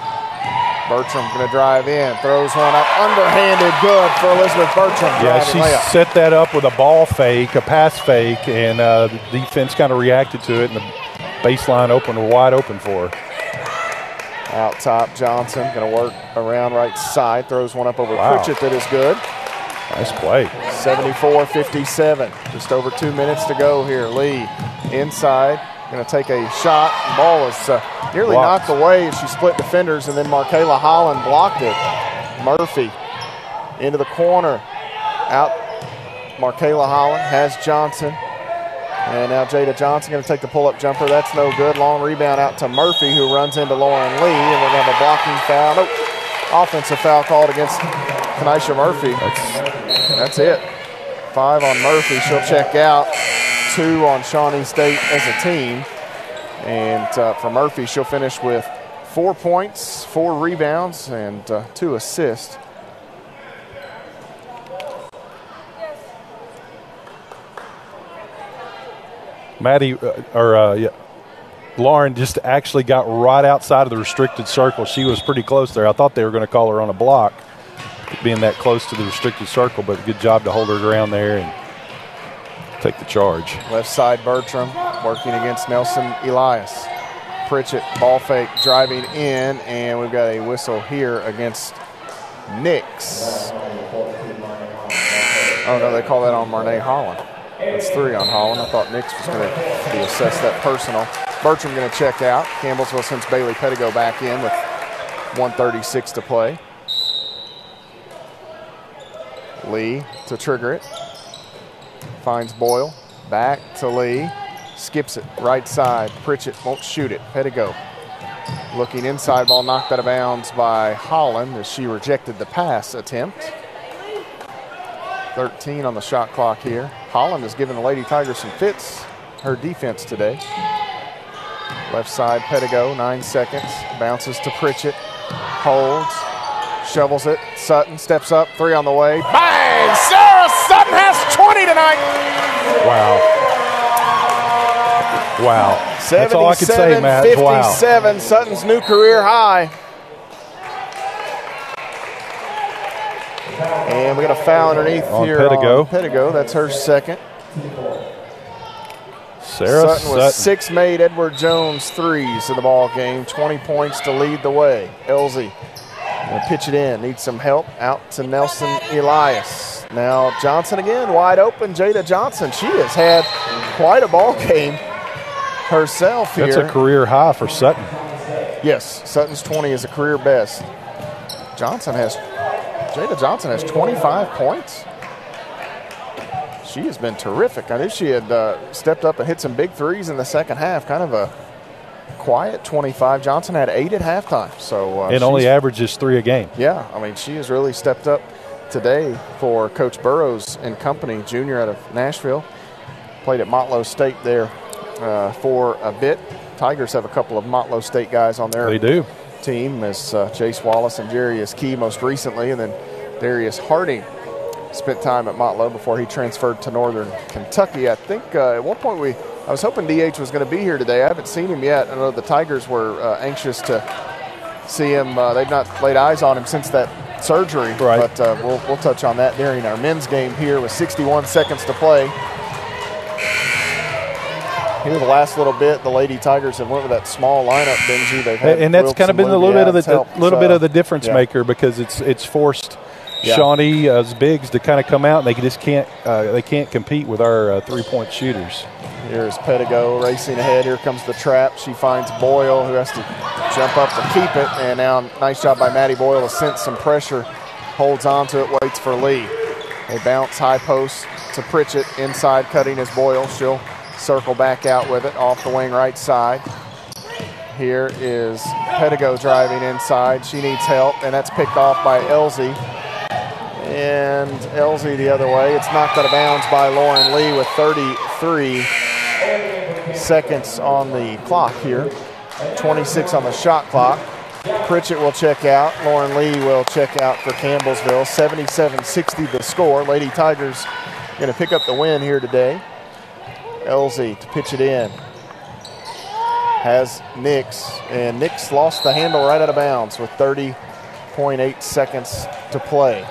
A: Bertram going to drive in. Throws one up. Underhanded. Good for Elizabeth Bertram.
B: Yeah, she set that up with a ball fake, a pass fake, and the defense kind of reacted to it, and the baseline wide open for her.
A: Out top, Johnson going to work around right side. Throws one up over Pritchett that is good.
B: Nice play.
A: 74-57. Just over 2 minutes to go here. Lee inside. Going to take a shot. The ball is nearly knocked away as she split defenders, and then Markayla Holland blocked it. Murphy into the corner. Out. Markayla Holland has Johnson. And now Jada Johnson going to take the pull-up jumper. That's no good. Long rebound out to Murphy, who runs into Lauren Lee. And we're going to have a blocking foul. Nope. Offensive foul called against Kanisha Murphy. That's it. 5 on Murphy. She'll check out. 2 on Shawnee State as a team. And for Murphy, she'll finish with 4 points, 4 rebounds, and 2 assists.
B: Lauren just actually got right outside of the restricted circle. She was pretty close there. I thought they were going to call her on a block, being that close to the restricted circle, but good job to hold her ground there and take the charge.
A: Left side Bertram working against Nelson Elias. Pritchett ball fake driving in, and we've got a whistle here against Nix. Oh no, they call that on Marnay Holland. That's 3 on Holland. I thought Nix was going to be assessed that personal. Bertram going to check out. Campbellsville sends Bailey Pettigo back in with 1:36 to play. Lee to trigger it. Finds Boyle. Back to Lee. Skips it right side. Pritchett won't shoot it. Pettigo looking inside. Ball knocked out of bounds by Holland as she rejected the pass attempt. 13 on the shot clock here. Holland has given the Lady Tigers some fits, her defense today. Left side, Pettigo, 9 seconds. Bounces to Pritchett. Holds. Shovels it. Sutton steps up. 3 on the way. Bang! Sarah Sutton has 20 tonight.
B: Wow. That's all I can say, Matt.
A: 57, wow. Sutton's new career high. And we got a foul underneath here
B: Pettigo.
A: on Pettigo. That's her second.
B: Sarah
A: Sutton with 6 made Edward Jones threes in the ball game. 20 points to lead the way. Elsie gonna pitch it in. Needs some help. Out to Nelson Elias. Now Johnson again, wide open. Jada Johnson. She has had quite a ball game herself here.
B: That's a career high for Sutton.
A: Yes, Sutton's 20 is a career best. Jada Johnson has 25 points. She has been terrific. I knew she had stepped up and hit some big threes in the second half. Kind of a quiet 25. Johnson had 8 at halftime. So
B: and only averages 3 a game.
A: Yeah, I mean, she has really stepped up today for Coach Burrows and company, junior out of Nashville. Played at Motlow State there for a bit. Tigers have a couple of Motlow State guys on their team, as Jace Wallace and Jarius Key most recently, and then Darius Harding spent time at Motlow before he transferred to Northern Kentucky. I think at one point I was hoping DH was going to be here today. I haven't seen him yet. I know the Tigers were anxious to see him. They've not laid eyes on him since that surgery, but we'll touch on that during our men's game here with 61 seconds to play. Here the last little bit, the Lady Tigers have went with that small lineup, Benji. They've had
B: and that's kind of been a little bit of the difference maker, because it's forced Shawnee's bigs to kind of come out, and they just can't compete with our 3-point shooters.
A: Here's Pettigo racing ahead. Here comes the trap. She finds Boyle, who has to jump up to keep it, and now nice job by Maddie Boyle to sense some pressure. Holds on to it, waits for Lee. They bounce high post to Pritchett, inside cutting is Boyle. She'll circle back out with it off the wing right side. Here is Pettigo driving inside. She needs help, and that's picked off by Elsie. And Elsie the other way. It's knocked out of bounds by Lauren Lee with 33 seconds on the clock here. 26 on the shot clock. Pritchett will check out. Lauren Lee will check out for Campbellsville. 77-60 the score. Lady Tigers going to pick up the win here today. Elsie to pitch it in. Has Nix, and Nix lost the handle right out of bounds with 30.8 seconds to play.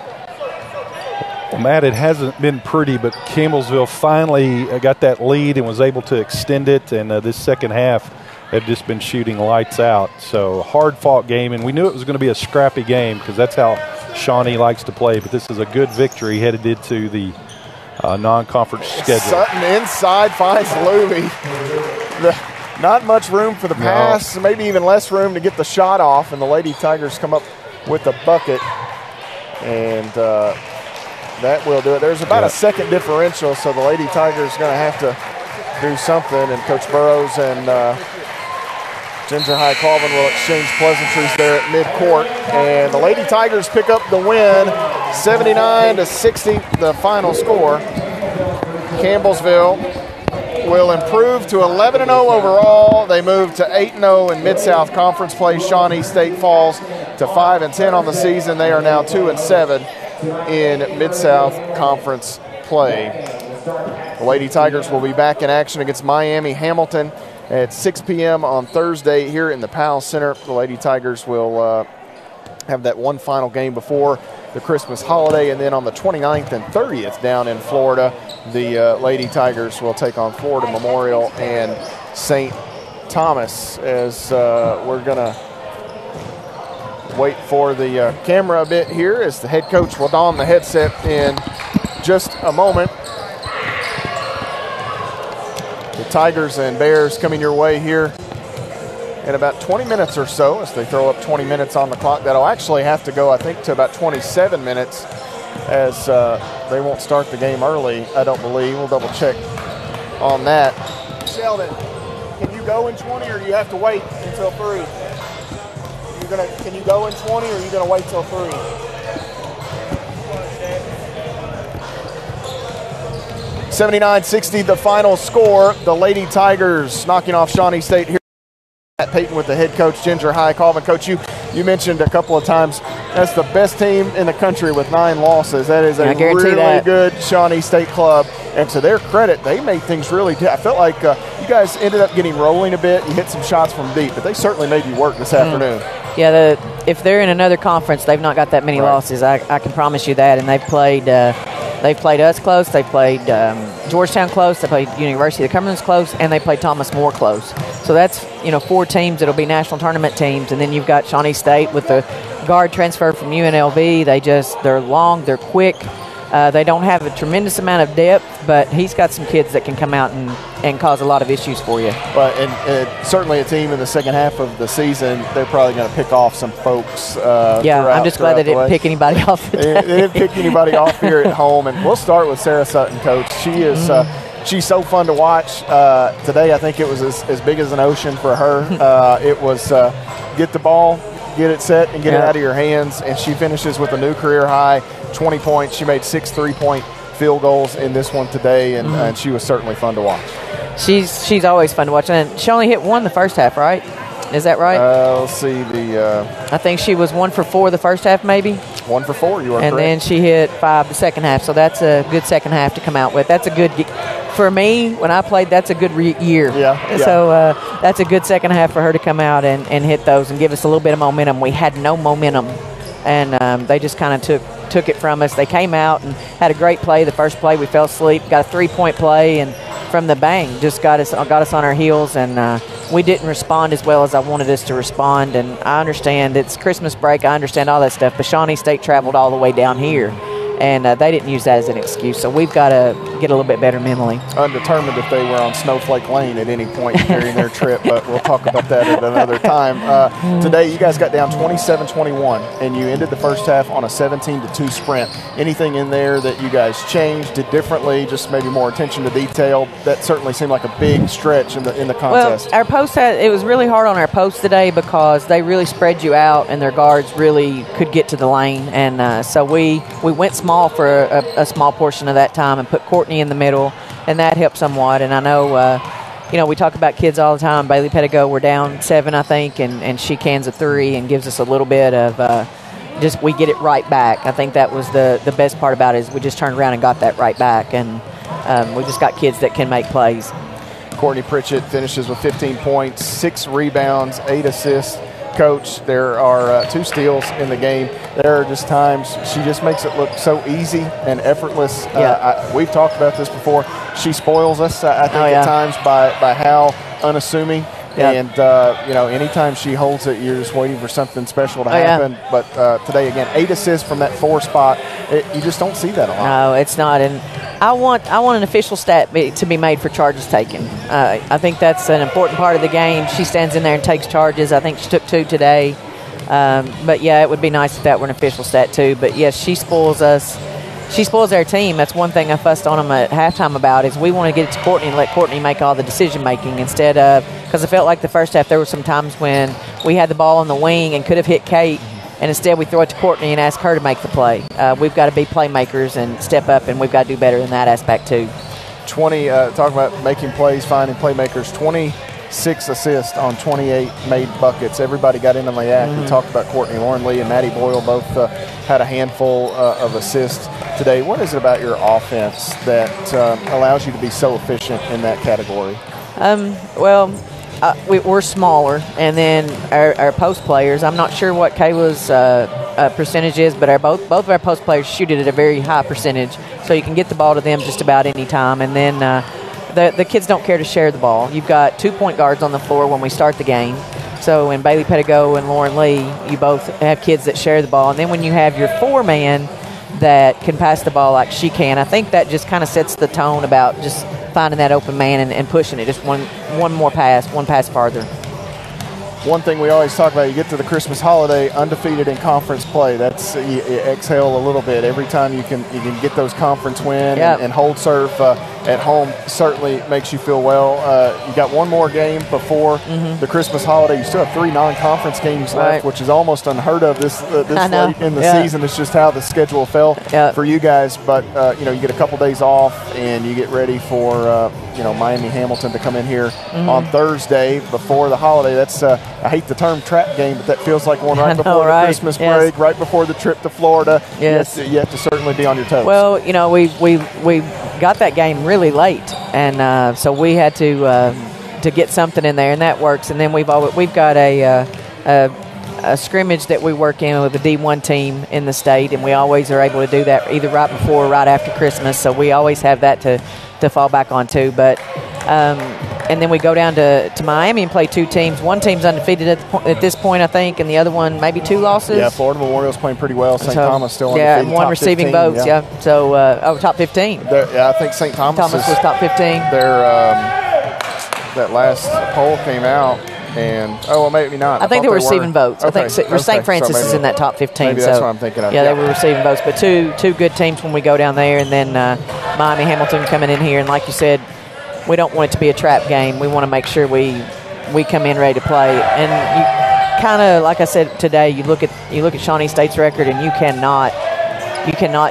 B: Well, Matt, it hasn't been pretty, but Campbellsville finally got that lead and was able to extend it, and this second half had just been shooting lights out. So hard-fought game, and we knew it was going to be a scrappy game because that's how Shawnee likes to play, but this is a good victory headed into the non-conference schedule.
A: Sutton inside finds Louie. Not much room for the pass, maybe even less room to get the shot off, and the Lady Tigers come up with a bucket, and that will do it. There's about a second differential, so the Lady Tigers are going to have to do something, and Coach Burrows and Ginger High Colvin will exchange pleasantries there at midcourt, and the Lady Tigers pick up the win, 79-60, the final score. Campbellsville will improve to 11-0 overall. They move to 8-0 in Mid-South Conference play. Shawnee State falls to 5-10 on the season. They are now 2-7 in Mid-South Conference play. The Lady Tigers will be back in action against Miami Hamilton at 6 p.m. on Thursday here in the Powell Center. The Lady Tigers will have that one final game before the Christmas holiday, and then on the 29th and 30th down in Florida, the Lady Tigers will take on Florida Memorial and St. Thomas. As we're going to wait for the camera a bit here, as the head coach will don the headset in just a moment. The Tigers and Bears coming your way here in about 20 minutes or so, as they throw up 20 minutes on the clock. That'll actually have to go, I think, to about 27 minutes, as they won't start the game early, I don't believe. We'll double check on that. Sheldon, can you go in 20, or do you have to wait until 3? Can you go in 20, or are you going to wait till 3? 79-60, the final score. The Lady Tigers knocking off Shawnee State here. Matt Payton with the head coach, Ginger High. Colvin, Coach, you mentioned a couple of times that's the best team in the country with 9 losses. That is a really good Shawnee State club. And to their credit, they made things really I felt like you guys ended up getting rolling a bit. You hit some shots from deep, but they certainly made you work this afternoon.
N: Yeah, if they're in another conference, they've not got that many losses. I can promise you that. And they've played us close. They played Georgetown close. They played University of Cumberland's close, and they played Thomas More close. So that's 4 teams that'll be national tournament teams. And then you've got Shawnee State with the guard transfer from UNLV. They're long, they're quick. They don't have a tremendous amount of depth, but he's got some kids that can come out and cause a lot of issues for you.
A: But and certainly a team in the second half of the season, they're probably going to pick off some folks.
N: I'm just glad they didn't pick anybody off.
A: They didn't pick anybody off here at home. And we'll start with Sarah Sutton, Coach. She is she's so fun to watch. Today, I think it was as big as an ocean for her. It was get the ball, get it set, and get it out of your hands. And she finishes with a new career high, 20 points. She made 6 3-point field goals in this one today, and she was certainly fun to watch.
N: She's always fun to watch. And she only hit 1 the first half, right? Is that right?
A: Let's see.
N: I think she was 1 for 4 the first half, maybe.
A: 1 for 4, you are
N: correct. And then she hit 5 the second half, so that's a good second half to come out with. That's a good for me, when I played, that's a good year.
A: Yeah.
N: So that's a good second half for her to come out and hit those and give us a little bit of momentum. We had no momentum, and they just kind of took it from us. They came out and had a great play. The first play, we fell asleep, got a 3-point play, and from the bang, just got us on our heels, and we didn't respond as well as I wanted us to respond. And I understand it's Christmas break. I understand all that stuff, but Shawnee State traveled all the way down here, and they didn't use that as an excuse. So we've got to get a little bit better mentally.
A: Undetermined if they were on Snowflake Lane at any point during their trip, but we'll talk about that at another time. Today, you guys got down 27-21, and you ended the first half on a 17-2 sprint. Anything in there that you guys changed, did differently, just maybe more attention to detail? That certainly seemed like a big stretch in the contest.
N: Well, our post it was really hard on our post today because they really spread you out, and their guards really could get to the lane. And so we went small for a small portion of that time and put Courtney in the middle, and that helped somewhat. And I know, we talk about kids all the time. Bailey Pettigo, we're down 7, I think, and she cans a 3 and gives us a little bit of we get it right back. I think that was the best part about it is we just turned around and got that right back, and we just got kids that can make plays.
A: Courtney Pritchett finishes with 15 points, 6 rebounds, 8 assists. Coach, there are 2 steals in the game. There are just times she just makes it look so easy and effortless. We've talked about this before. She spoils us, I think, at times by how unassuming. And, anytime she holds it, you're just waiting for something special to happen. But today, again, 8 assists from that 4 spot. You just don't see that a lot.
N: No, it's not. And I want an official stat to be made for charges taken. I think that's an important part of the game. She stands in there and takes charges. I think she took 2 today. But, it would be nice if that were an official stat too. But, yes, she spoils us. She spoils our team. That's one thing I fussed on them at halftime about is we want to get it to Courtney and let Courtney make all the decision-making instead of – because I felt like the first half there were some times when we had the ball on the wing and could have hit Kate, and instead we throw it to Courtney and ask her to make the play. We've got to be playmakers and step up, and we've got to do better in that aspect too.
A: Talking about making plays, finding playmakers, 26 assists on 28 made buckets. Everybody got in on the act. We talked about Courtney, Lauren Lee, and Maddie Boyle both had a handful of assists today. What is it about your offense that allows you to be so efficient in that category?
N: We're smaller, and then our post players, I'm not sure what Kayla's percentage is, but both of our post players shoot it at a very high percentage, so you can get the ball to them just about any time. And then the kids don't care to share the ball. You've got 2 point guards on the floor when we start the game. So in Bailey Pettigo and Lauren Lee, you both have kids that share the ball. And then when you have your 4-man that can pass the ball like she can, I think that just kind of sets the tone about just finding that open man and pushing it, just one pass farther.
A: one thing we always talk about, you get to the Christmas holiday undefeated in conference play. That's you exhale a little bit. Every time you can get those conference win and hold serve at home certainly makes you feel well. You got one more game before the Christmas holiday. You still have 3 non-conference games left, which is almost unheard of this late in the season. It's just how the schedule fell for you guys. But you get a couple days off and you get ready for Miami Hamilton to come in here on Thursday before the holiday. That's I hate the term trap game, but that feels like one right before the Christmas break, right before the trip to Florida.
N: Yes,
A: you have to certainly be on your toes.
N: Well, we got that game really late, and so we had to get something in there, and that works. And then we've got a scrimmage that we work in with the D1 team in the state, and we always are able to do that either right before or right after Christmas. So we always have that to fall back on too. But and then we go down to Miami and play 2 teams. One team's undefeated at this point, I think, and the other one maybe 2 losses.
A: Yeah, Florida Memorial's playing pretty well. St. Thomas still undefeated.
N: Yeah, and 1 receiving
A: 15,
N: votes. Yeah. So top 15.
A: I think St. Thomas
N: was top 15.
A: That last poll came out. And maybe not.
N: I think they were receiving votes.
A: Okay.
N: I think St. Francis is in that top 15.
A: Maybe that's what I'm thinking of.
N: Yeah, they were receiving votes. But two good teams when we go down there, and then Miami Hamilton coming in here. And like you said, we don't want it to be a trap game. We want to make sure we come in ready to play. And you kind of, like I said today, you look at Shawnee State's record, and you cannot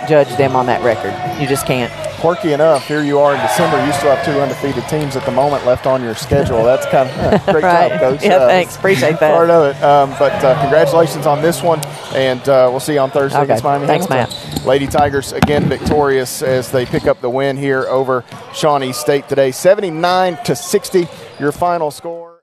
N: judge them on that record. You just can't.
A: Quirky enough, here you are in December. You still have 2 undefeated teams at the moment left on your schedule. That's kind of great
N: right.
A: job, Coach.
N: Yeah, thanks. Appreciate that.
A: Part of it. But congratulations on this one, and we'll see you on Thursday against Miami
N: Hamilton.
A: Thanks, Matt. Lady Tigers again victorious as they pick up the win here over Shawnee State today, 79-60. Your final score.